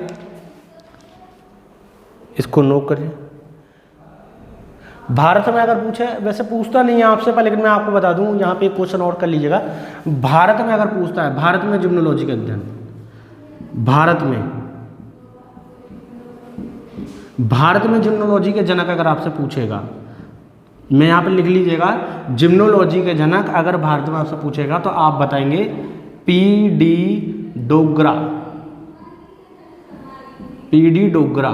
इसको नोट करिए। भारत में अगर पूछे, वैसे पूछता नहीं है आपसे पर, लेकिन मैं आपको बता दूं, यहाँ पे एक क्वेश्चन और कर लीजिएगा। भारत में अगर पूछता है, भारत में जिम्नोलॉजी का अध्ययन, भारत में जिम्नोलॉजी के जनक अगर आपसे पूछेगा, मैं यहाँ पे लिख लीजिएगा, जिम्नोलॉजी के जनक अगर भारत में आपसे पूछेगा तो आप बताएंगे पी.डी. डोगरा, पी.डी. डोगरा।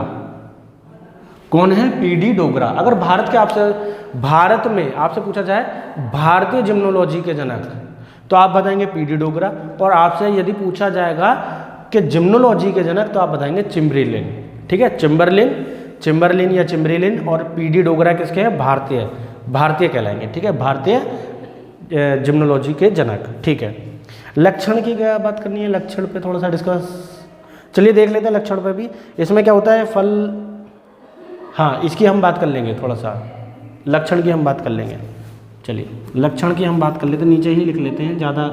कौन है? पी.डी. डोगरा। अगर भारत में आपसे पूछा जाए भारतीय जिम्नोलॉजी के जनक, तो आप बताएंगे पी.डी. डोगरा। और आपसे यदि पूछा जाएगा कि जिम्नोलॉजी के जनक, तो आप बताएंगे चिम्बरलिन, ठीक है, चिम्बरलिन या चिम्बरलिन। और पी.डी. डोगरा किसके हैं? भारतीय कहलाएंगे, ठीक है, भारतीय जिम्नोलॉजी के जनक, ठीक है। लक्षण की क्या बात करनी है? लक्षण पे थोड़ा सा डिस्कस, चलिए देख लेते हैं लक्षण पे भी। इसमें क्या होता है? फल, हाँ इसकी हम बात कर लेंगे, थोड़ा सा लक्षण की हम बात कर लेंगे। चलिए लक्षण की हम बात कर लेते हैं, नीचे ही लिख लेते हैं, ज़्यादा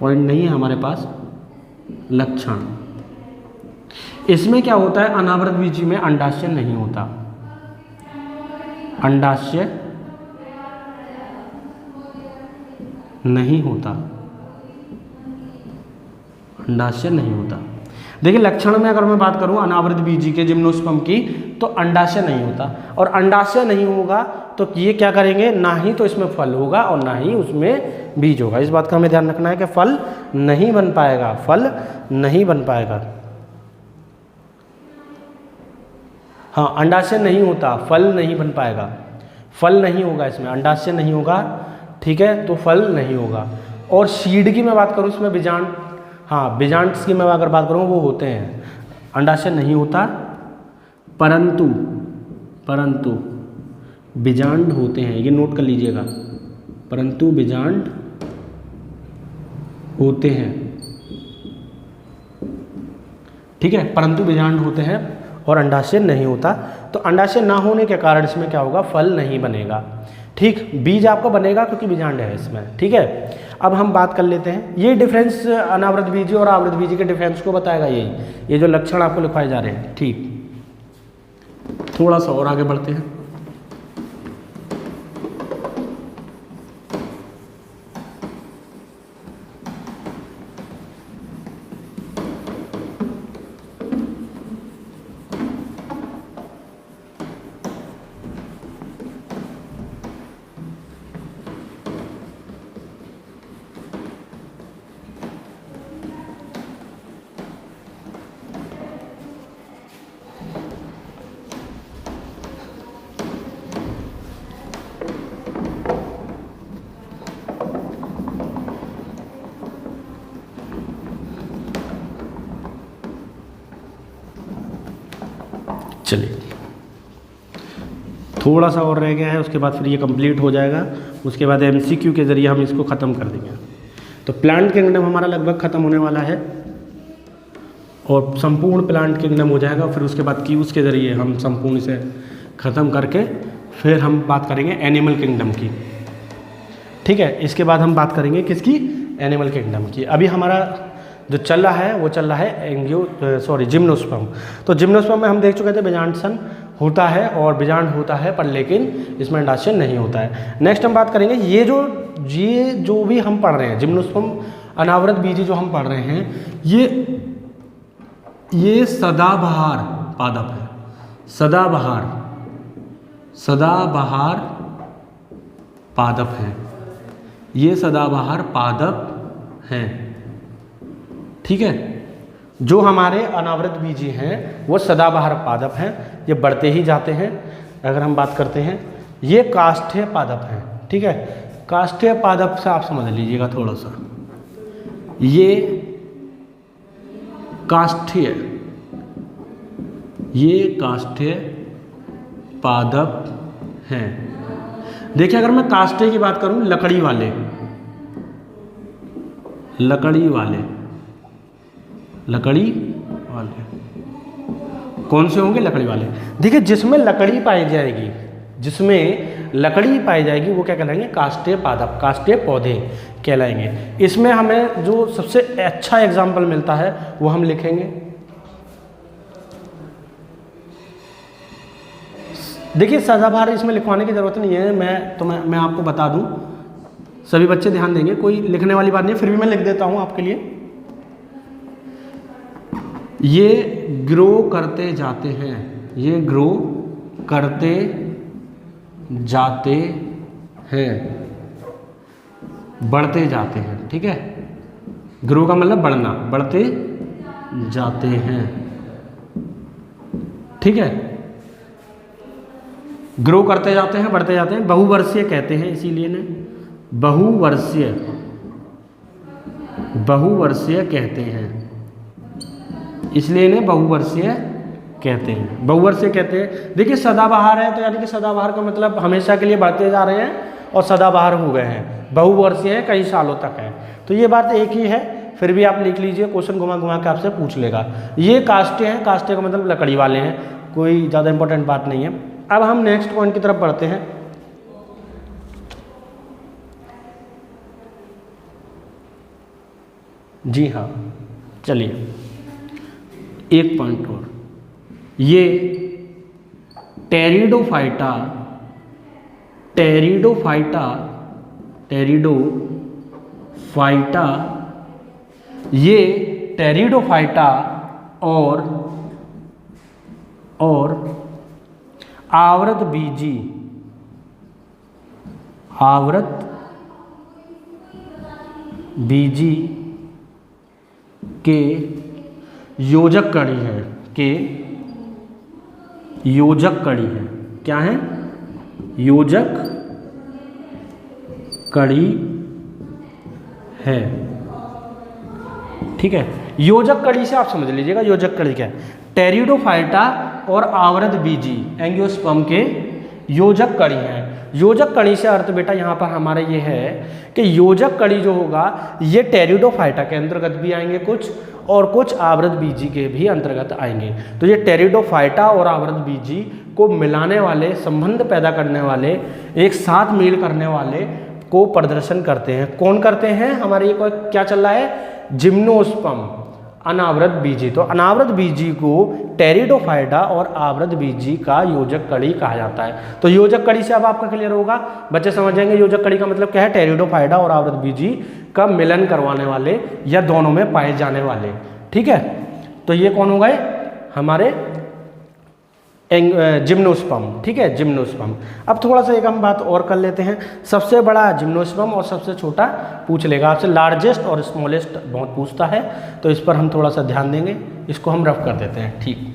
पॉइंट नहीं है हमारे पास। लक्षण, इसमें क्या होता है? अनावृत बीजी में अंडाशय नहीं होता, अंडाशय नहीं होता, अंडाशय नहीं होता। देखिए लक्षण में अगर मैं बात करूं अनावृत बीजी के जिम्नोस्पर्म की, तो अंडाशय नहीं होता, और अंडाशय नहीं होगा तो ये क्या करेंगे, ना ही तो इसमें फल होगा और ना ही उसमें बीज होगा। इस बात का हमें ध्यान रखना है कि फल नहीं बन पाएगा, फल नहीं बन पाएगा। हाँ, अंडाशय नहीं होता, फल नहीं बन पाएगा, फल नहीं होगा इसमें, अंडाशय नहीं होगा, ठीक है, तो फल नहीं होगा। और सीड की मैं बात करूँ इसमें बीजांड, हाँ बीजांड्स की मैं अगर बात करूँ वो होते हैं, अंडाशय नहीं होता परंतु बीजांड होते हैं, ये नोट कर लीजिएगा, परंतु बीजांड होते हैं, ठीक है, परंतु बीजांड होते हैं और अंडाशय नहीं होता। तो अंडाशय ना होने के कारण इसमें क्या होगा, फल नहीं बनेगा, ठीक, बीज आपको बनेगा क्योंकि बीजांड है इसमें, ठीक है। अब हम बात कर लेते हैं, ये डिफरेंस अनावृत बीजी और आवृत बीजी के डिफरेंस को बताएगा ये जो लक्षण आपको लिखवाए जा रहे हैं, ठीक। थोड़ा सा और आगे बढ़ते हैं। चलिए थोड़ा सा और रह गया है, उसके बाद फिर ये कंप्लीट हो जाएगा, उसके बाद एमसीक्यू के ज़रिए हम इसको ख़त्म कर देंगे। तो प्लांट किंगडम हमारा लगभग ख़त्म होने वाला है और संपूर्ण प्लांट किंगडम हो जाएगा, फिर उसके बाद क्यूज़ के ज़रिए हम संपूर्ण इसे ख़त्म करके फिर हम बात करेंगे एनिमल किंगडम की, ठीक है। इसके बाद हम बात करेंगे किसकी, एनिमल किंगडम की। अभी हमारा जो चल रहा है वो चल रहा है जिम्नोस्पर्म। तो जिम्नोस्पर्म में हम देख चुके थे बीजांडसन होता है और बीजांड होता है, पर लेकिन इसमें अंडाशय नहीं होता है। नेक्स्ट हम बात करेंगे ये जो भी हम पढ़ रहे हैं जिम्नोस्पर्म अनावृत बीजी जो हम पढ़ रहे हैं, ये सदाबहार पादप है, सदाबहार पादप है, ये सदाबहार पादप हैं, ठीक है। जो हमारे अनावृत बीजी हैं वो सदाबहार पादप हैं, ये बढ़ते ही जाते हैं। अगर हम बात करते हैं ये काष्ठीय पादप हैं, ठीक है। काष्ठीय पादप से आप समझ लीजिएगा थोड़ा सा, ये काष्ठीय पादप हैं। देखिए अगर मैं काष्ठीय की बात करूं, लकड़ी वाले कौन से होंगे, लकड़ी वाले। देखिए जिसमें लकड़ी पाई जाएगी वो क्या कहलाएंगे, काष्ठीय पादप, काष्ठीय पौधे कहलाएंगे। इसमें हमें जो सबसे अच्छा एग्जाम्पल मिलता है वो हम लिखेंगे। देखिए सदाबहार इसमें लिखवाने की ज़रूरत नहीं है, मैं आपको बता दूं, सभी बच्चे ध्यान देंगे, कोई लिखने वाली बात नहीं है, फिर भी मैं लिख देता हूं आपके लिए। ये ग्रो करते जाते हैं, बढ़ते जाते हैं, ठीक है। ग्रो का मतलब बढ़ना, बढ़ते जाते हैं, ठीक है। ग्रो करते जाते हैं, बढ़ते जाते हैं, बहुवर्षीय कहते हैं, इसीलिए ने बहुवर्षीय कहते हैं, इसलिए इन्हें बहुवर्षीय कहते हैं, देखिए सदाबहार है तो यानी कि सदाबहार का मतलब हमेशा के लिए बढ़ते जा रहे हैं और सदाबहार हो गए हैं, बहुवर्षीय है, कई सालों तक है। तो ये बात एक ही है, फिर भी आप लिख लीजिए, क्वेश्चन घुमा घुमा के आपसे पूछ लेगा। ये काष्ठीय हैं, काष्ठीय का मतलब लकड़ी वाले हैं, कोई ज़्यादा इंपॉर्टेंट बात नहीं है। अब हम नेक्स्ट पॉइंट की तरफ बढ़ते हैं। जी हाँ, चलिए एक पॉइंट और, ये टेरिडोफाइटा टेरिडोफाइटा, ये टेरिडोफाइटा और आवृत बीजी के योजक कड़ी है, क्या है? योजक कड़ी है। ठीक है, योजक कड़ी से आप समझ लीजिएगा योजक कड़ी क्या है। टेरिडोफाइटा और आवृत बीजी एंजियोस्पर्म के योजक कड़ी है। योजक कड़ी से अर्थ बेटा यहाँ पर हमारा ये है कि योजक कड़ी जो होगा ये टेरिडोफाइटा के अंतर्गत भी आएंगे कुछ, और कुछ आवृत बीजी के भी अंतर्गत आएंगे। तो ये टेरिडोफाइटा और आवृत बीजी को मिलाने वाले, संबंध पैदा करने वाले, एक साथ मेल करने वाले को प्रदर्शन करते हैं। कौन करते हैं? हमारे ये क्या चल रहा है? जिम्नोस्पर्म, अनावृत बीजी। तो अनावृत बीजी को टेरिडोफाइटा और आवृत बीजी का योजक कड़ी कहा जाता है। तो योजक कड़ी से अब आपका क्लियर होगा, बच्चे समझ जाएंगे योजक कड़ी का मतलब क्या है। टेरिडोफाइटा और आवृत बीजी का मिलन करवाने वाले या दोनों में पाए जाने वाले। ठीक है, तो ये कौन हो गए? हमारे जिम्नोस्पर्म। ठीक है, जिम्नोस्पर्म। अब थोड़ा सा एक हम बात और कर लेते हैं। सबसे बड़ा जिम्नोस्पर्म और सबसे छोटा पूछ लेगा आपसे। लार्जेस्ट और स्मॉलेस्ट बहुत पूछता है, तो इस पर हम थोड़ा सा ध्यान देंगे। इसको हम रफ कर देते हैं। ठीक,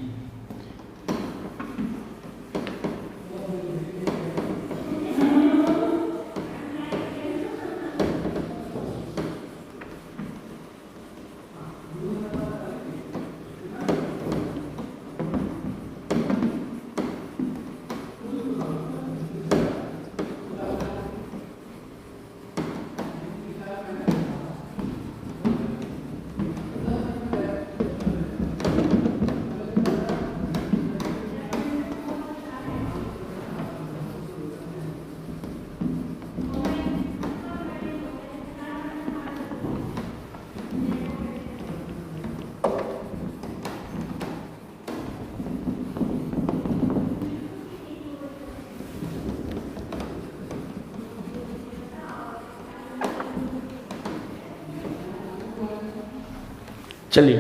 चलिए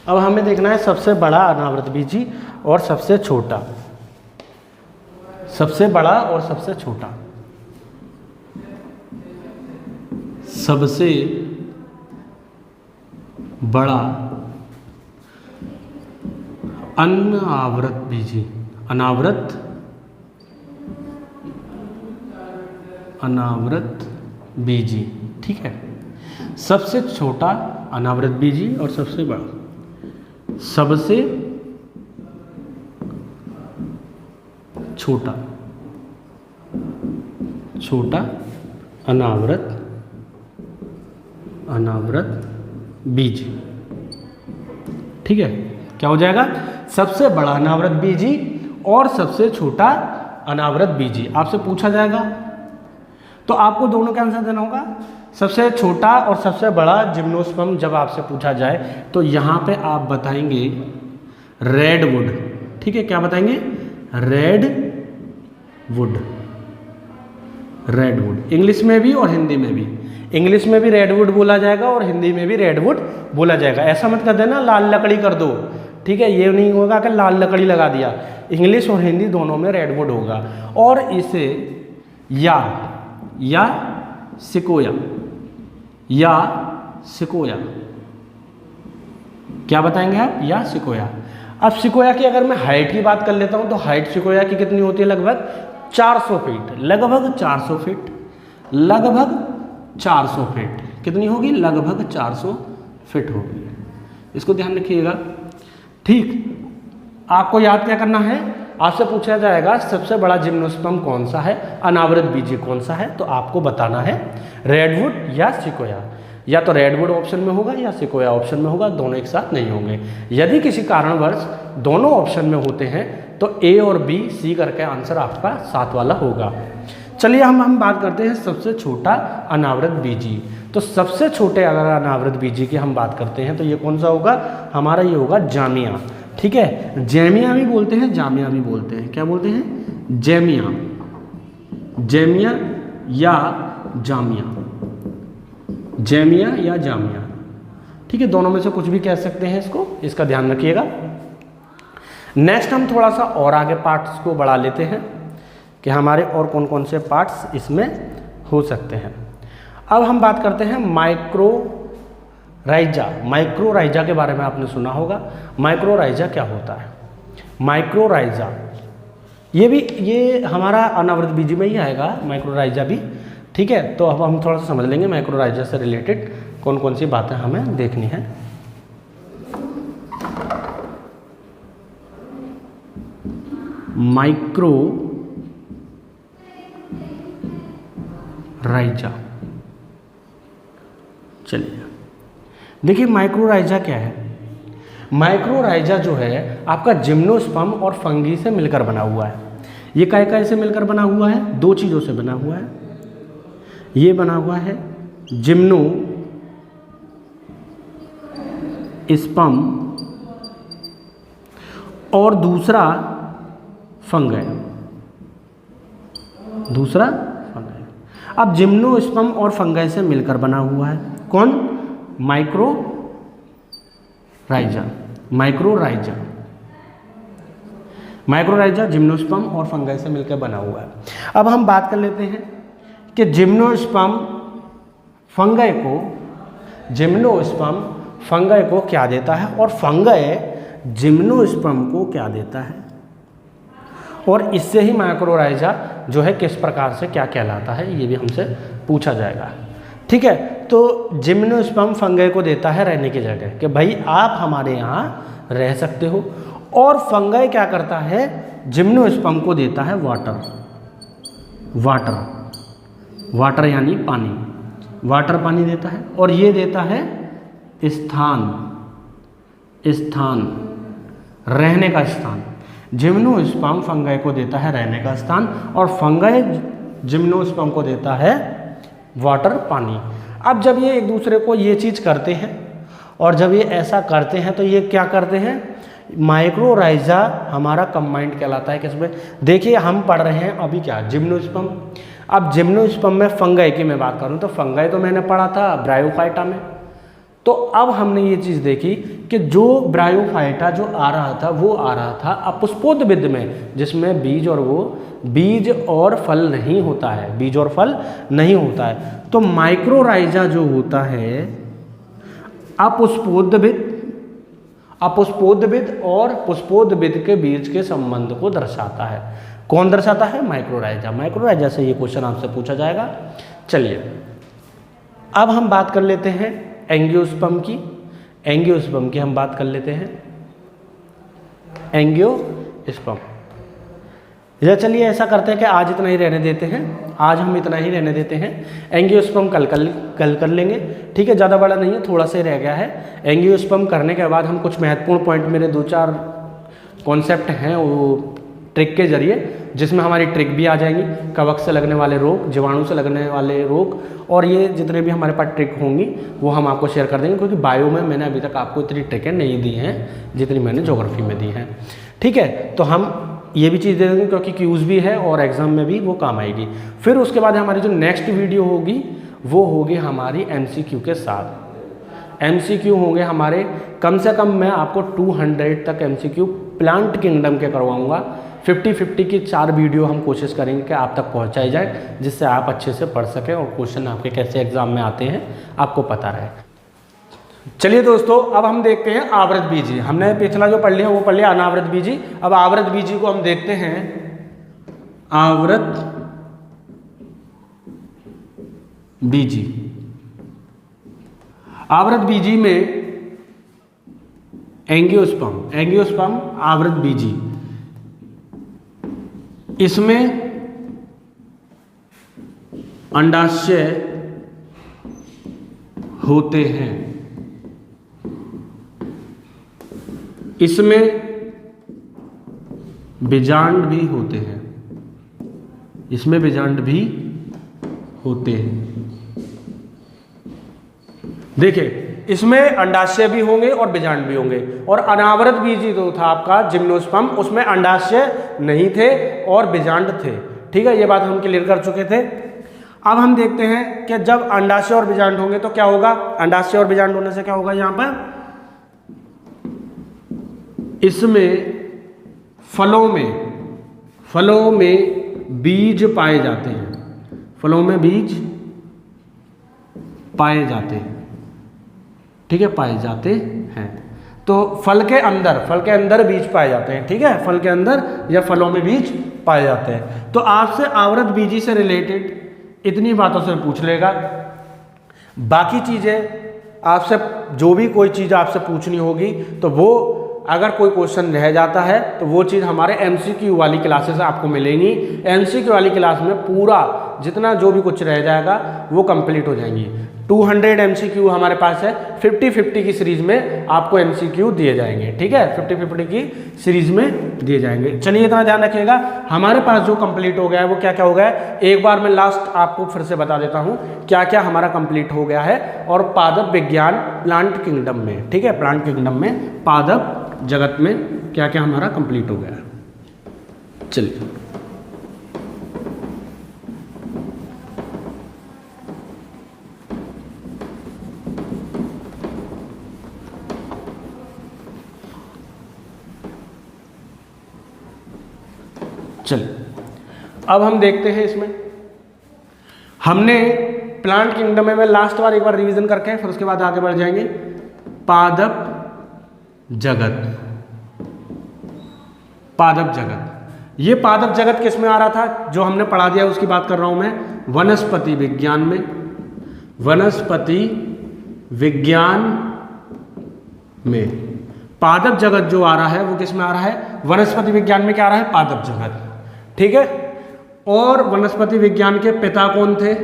अब हमें देखना है सबसे बड़ा अनावृत बीजी और सबसे छोटा। सबसे बड़ा और सबसे छोटा। सबसे बड़ा अनावृत बीजी, अनावृत बीजी। ठीक है, सबसे छोटा अनावृत बीजी और सबसे बड़ा। सबसे छोटा अनावृत बीजी। ठीक है, क्या हो जाएगा? सबसे बड़ा अनावृत बीजी और सबसे छोटा अनावृत बीजी आपसे पूछा जाएगा, तो आपको दोनों का आंसर देना होगा। सबसे छोटा और सबसे बड़ा जिम्नोस्पर्म जब आपसे पूछा जाए तो यहाँ पे आप बताएंगे रेडवुड। ठीक है, क्या बताएंगे? रेडवुड। इंग्लिश में भी और हिंदी में भी। इंग्लिश में भी रेडवुड बोला जाएगा और हिंदी में भी रेडवुड बोला जाएगा। ऐसा मत कर देना लाल लकड़ी कर दो। ठीक है, ये नहीं होगा कि लाल लकड़ी लगा दिया। इंग्लिश और हिंदी दोनों में रेडवुड होगा। और इसे या सिकोया क्या बताएंगे आप? या सिकोया। अब सिकोया की अगर मैं हाइट की बात कर लेता हूं तो हाइट सिकोया की कितनी होती है? लगभग 400 फीट। लगभग 400 फीट कितनी होगी? लगभग 400 फीट होगी। इसको ध्यान रखिएगा। ठीक, आपको याद क्या करना है? आपसे पूछा जाएगा सबसे बड़ा जिम्नोस्पर्म कौन सा है, अनावृत बीजी कौन सा है, तो आपको बताना है रेडवुड या सिकोया। या तो रेडवुड ऑप्शन में होगा या सिकोया ऑप्शन में होगा, दोनों एक साथ नहीं होंगे। यदि किसी कारणवश दोनों ऑप्शन में होते हैं तो ए और बी, सी करके आंसर आपका साथ वाला होगा। चलिए हम बात करते हैं सबसे छोटा अनावृत बीजी। तो सबसे छोटे अगर अनावृत बीजी की हम बात करते हैं तो ये कौन सा होगा? हमारा ये होगा जामिया। ठीक है, जैमिया भी बोलते हैं, जामिया भी बोलते हैं। क्या बोलते हैं? जैमिया। जैमिया या जामिया, जैमिया या जामिया, ठीक है, दोनों में से कुछ भी कह सकते हैं इसको, इसका ध्यान रखिएगा। नेक्स्ट हम थोड़ा सा और आगे पार्ट्स को बढ़ा लेते हैं कि हमारे और कौन कौन से पार्ट्स इसमें हो सकते हैं। अब हम बात करते हैं माइक्रोराइजा। माइक्रोराइजा के बारे में आपने सुना होगा। माइक्रोराइजा क्या होता है? माइक्रोराइजा ये हमारा अनावृत बीज में ही आएगा, माइक्रोराइजा भी, ठीक है। तो अब हम थोड़ा सा समझ लेंगे माइक्रोराइजा से रिलेटेड कौन कौन सी बातें हमें देखनी है। माइक्रोराइजा, चलिए देखिए माइक्रोराइजा क्या है। माइक्रोराइजा जो है आपका जिम्नोस्पर्म और फंगी से मिलकर बना हुआ है। ये काय से मिलकर बना हुआ है? दो चीज़ों से बना हुआ है। ये बना हुआ है जिम्नोस्पर्म और दूसरा फंगी। अब जिम्नोस्पर्म और फंगी से मिलकर बना हुआ है कौन? माइक्रोराइजा। जिम्नोस्पर्म और फंगी से मिलकर बना हुआ है। अब हम बात कर लेते हैं कि जिम्नोस्पर्म फंगी को क्या देता है और फंगी जिम्नोस्पर्म को क्या देता है, और इससे ही माइक्रोराइजा जो है किस प्रकार से क्या कहलाता है ये भी हमसे पूछा जाएगा, ठीक है। तो जिम्नोस्पर्म फंगी को देता है रहने की जगह, कि भाई आप हमारे यहाँ रह सकते हो, और फंगी क्या करता है? जिम्नोस्पर्म को देता है वाटर यानी पानी, पानी देता है, और ये देता है स्थान, रहने का स्थान। जिम्नोस्पर्म फंगी को देता है रहने का स्थान, और फंगी जिम्नोस्पर्म को देता है वाटर, पानी। अब जब ये एक दूसरे को ये चीज़ करते हैं, और जब ये ऐसा करते हैं तो ये क्या करते हैं? माइक्रोराइजा हमारा कंबाइंड कहलाता है। किसमें? देखिए हम पढ़ रहे हैं अभी क्या, जिम्नोस्पर्म। अब जिम्नोस्पर्म में फंगी की मैं बात करूं तो फंगी तो मैंने पढ़ा था ब्रायोफाइटा में। तो अब हमने ये चीज़ देखी कि जो ब्रायोफाइटा जो आ रहा था वो आ रहा था अपुष्पोद्भिद में, जिसमें बीज और फल नहीं होता है, तो माइक्रोराइजा जो होता है अपुष्पोद्भिद और पुष्पोद्भिद के बीच के संबंध को दर्शाता है। कौन दर्शाता है? माइक्रोराइजा से ये क्वेश्चन आपसे पूछा जाएगा। चलिए अब हम बात कर लेते हैं एंजियोस्पर्म की हम बात कर लेते हैं एंजियोस्पर्म। चलिए ऐसा करते हैं कि आज इतना ही रहने देते हैं, एंजियोस्पर्म कल कर लेंगे, ठीक है, ज़्यादा बड़ा नहीं है, थोड़ा सा ही रह गया है। एंजियोस्पर्म करने के बाद हम कुछ महत्वपूर्ण पॉइंट, मेरे 2-4 कॉन्सेप्ट हैं वो ट्रिक के जरिए, जिसमें हमारी ट्रिक भी आ जाएंगी, कवक से लगने वाले रोग, जीवाणु से लगने वाले रोग, और ये जितने भी हमारे पास ट्रिक होंगी वो हम आपको शेयर कर देंगे, क्योंकि बायो में मैंने अभी तक आपको इतनी ट्रिकें नहीं दी हैं जितनी मैंने ज्योग्राफी में दी हैं, ठीक है। तो हम ये भी चीज़ दे देंगे क्योंकि क्यूज़ भी है और एग्जाम में भी वो काम आएगी। फिर उसके बाद हमारी जो नेक्स्ट वीडियो होगी वो होगी हमारी MCQ के साथ। MCQ होंगे हमारे, कम से कम मैं आपको 200 तक MCQ प्लांट किंगडम के करवाऊंगा। 50-50 की 4 वीडियो हम कोशिश करेंगे कि आप तक पहुंचाई जाए, जिससे आप अच्छे से पढ़ सकें और क्वेश्चन आपके कैसे एग्जाम में आते हैं आपको पता रहे। चलिए दोस्तों, अब हम देखते हैं आवृत बीजी। हमने पिछला जो पढ़ लिया वो पढ़ लिया अनावृत बीजी। अब आवृत बीजी को हम देखते हैं। आवृत बीजी में एंजियोस्पर्म आवृत बीजी, इसमें अंडाशय होते हैं, इसमें बीजांड भी होते हैं, देखिए इसमें अंडाशय भी होंगे और बीजांड भी होंगे। और अनावृत बीजी जो था आपका जिम्नोस्पर्म, उसमें अंडाशय नहीं थे और बीजांड थे, ठीक है, ये बात हम क्लियर कर चुके थे। अब हम देखते हैं कि जब अंडाशय और बीजांड होंगे तो क्या होगा। अंडाशय और बीजांड होने से क्या होगा, यहाँ पर इसमें फलों में बीज पाए जाते हैं, फलों में बीज पाए जाते हैं, ठीक है, पाए जाते हैं। तो फल के अंदर बीज पाए जाते हैं, ठीक है, फल के अंदर या फलों में बीज पाए जाते हैं। तो आपसे आवृत बीजी से रिलेटेड इतनी बातों से पूछ लेगा। बाकी चीज़ें आपसे जो भी कोई चीज़ आपसे पूछनी होगी तो वो अगर कोई क्वेश्चन रह जाता है तो वो चीज़ हमारे MCQ वाली क्लासेस आपको मिलेंगी। MCQ वाली क्लास में पूरा जितना जो भी कुछ रह जाएगा वो कंप्लीट हो जाएंगी। 200 MCQ हमारे पास है, 50-50 की सीरीज में आपको MCQ दिए जाएंगे, ठीक है, 50-50 की सीरीज में दिए जाएंगे। चलिए इतना ध्यान रखिएगा। हमारे पास जो कंप्लीट हो गया है वो क्या क्या हो गया है, एक बार मैं लास्ट आपको फिर से बता देता हूँ क्या क्या हमारा कंप्लीट हो गया है। और पादप विज्ञान प्लांट किंगडम में, ठीक है, प्लांट किंगडम में पादप जगत में क्या क्या हमारा कंप्लीट हो गया है। चलिए अब हम देखते हैं इसमें हमने प्लांट किंगडम में लास्ट बार एक बार रिवीजन करके फिर उसके बाद आगे बढ़ जाएंगे। पादप जगत, पादप जगत, ये पादप जगत किस में आ रहा था, जो हमने पढ़ा दिया उसकी बात कर रहा हूं मैं, वनस्पति विज्ञान में। वनस्पति विज्ञान में पादप जगत जो आ रहा है वो किस में आ रहा है, वनस्पति विज्ञान में क्या आ रहा है, पादप जगत, ठीक है। और वनस्पति विज्ञान के पिता कौन थे,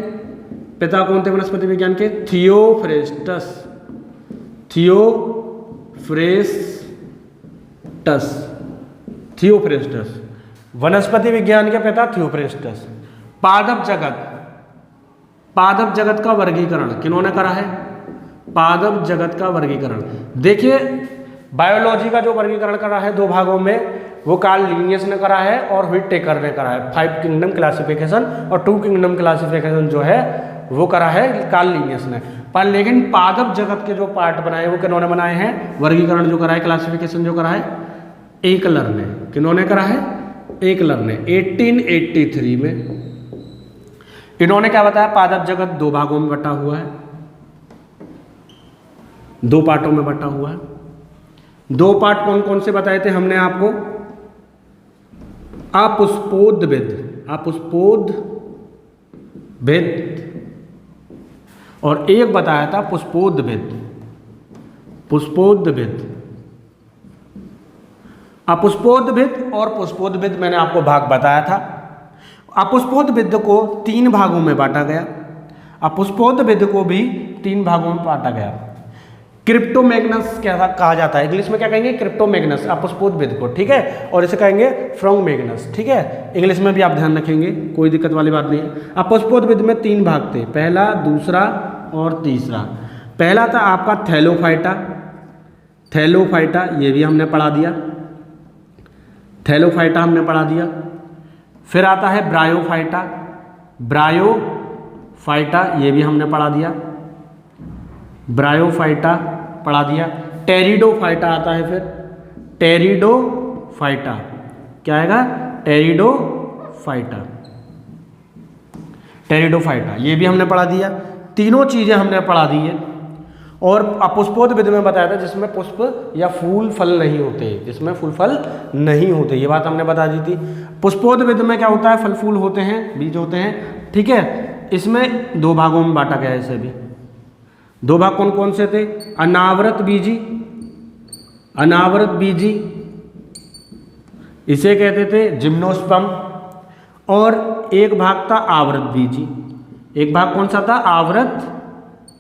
पिता कौन थे वनस्पति विज्ञान के, थियोफ्रेस्टस, थियोफ्रेस्टस, वनस्पति विज्ञान के पिता थियोफ्रेस्टस। पादप जगत, पादप जगत का वर्गीकरण किन्होंने करा है, पादप जगत का वर्गीकरण। देखिए बायोलॉजी का जो वर्गीकरण करा है दो भागों में, वो कार्ल लिनियस ने करा है और व्हिटेकर ने करा है। 5 किंगडम क्लासिफिकेशन और 2 किंगडम क्लासिफिकेशन जो है वो करा है कार्ल लिनियस ने। पर लेकिन पादप जगत के जो पार्ट बनाए वो किन्होंने बनाए हैं, वर्गीकरण जो करा है, क्लासिफिकेशन जो करा है, एकलर ने। किन्होंने करा है, एकलर ने 1883 में। इन्होंने क्या बताया, पादप जगत 2 भागों में बटा हुआ है, 2 पार्टों में बटा हुआ है। 2 पार्ट कौन कौन से बताए थे हमने आपको, अपुष्पोद्भिद, और एक बताया था पुष्पोद्भिद। अपुष्पोद्भिद और पुष्पोद्भिद मैंने आपको भाग बताया था। अपुष्पोद्भिद को 3 भागों में बांटा गया, अपुष्पोद्भिद को भी 3 भागों में बांटा गया। क्रिप्टोमैग्नस क्या कहा जाता है, इंग्लिश में क्या कहेंगे, क्रिप्टोमैग्नस अपुष्पोद्भिद को, ठीक है, और इसे कहेंगे फ्रोंगमैग्नस, ठीक है। इंग्लिश में भी आप ध्यान रखेंगे, कोई दिक्कत वाली बात नहीं है। अपुष्पोद्भिद में 3 भाग थे, पहला, दूसरा और तीसरा। पहला था आपका थैलोफाइटा, थैलोफाइटा ये भी हमने पढ़ा दिया, थैलोफाइटा हमने पढ़ा दिया। फिर आता है ब्रायोफाइटा, ब्रायोफाइटा ये भी हमने पढ़ा दिया, ब्रायोफाइटा पढ़ा दिया। टेरिडोफाइटा आता है, फिर टेरिडोफाइटा क्या आएगा, टेरिडोफाइटा, टेरिडोफाइटा ये भी हमने पढ़ा दिया। तीनों चीजें हमने पढ़ा दी है। और अपुष्पोद्भिद में बताया था जिसमें पुष्प या फूल फल नहीं होते, जिसमें फूल फल नहीं होते, ये बात हमने बता दी थी। पुष्पोद्भिद में क्या होता है, फल फूल होते हैं, बीज होते हैं, ठीक है। इसमें 2 भागों में बांटा गया है, इसे भी 2 भाग कौन कौन से थे, अनावृत बीजी, अनावृत बीजी इसे कहते थे जिम्नोस्पर्म, और एक भाग था आवृत बीजी। एक भाग कौन सा था, आवृत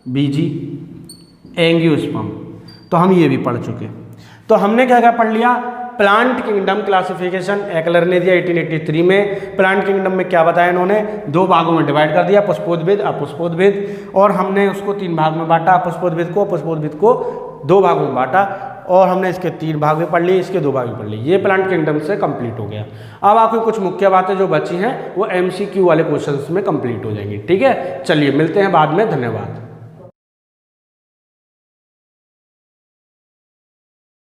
बीजी, एंजियोस्पर्म। तो हम ये भी पढ़ चुके। तो हमने क्या क्या पढ़ लिया, प्लांट किंगडम क्लासिफिकेशन एकलर ने दिया 1883 में। प्लांट किंगडम में क्या बताया इन्होंने, 2 भागों में डिवाइड कर दिया, पुष्पोद्भिद अपुष्पोद्भिद, और हमने उसको 3 भाग में बांटा, अपुष्पोद्भिद को 2 भागों में बांटा। और हमने इसके 3 भाग भी पढ़ लिए, इसके 2 भाग भी पढ़ लिए। ये प्लांट किंगडम से कंप्लीट हो गया। अब आपकी कुछ मुख्य बातें जो बची हैं वो MCQ वाले क्वेश्चंस में कंप्लीट हो जाएंगी। ठीक है, चलिए मिलते हैं बाद में, धन्यवाद।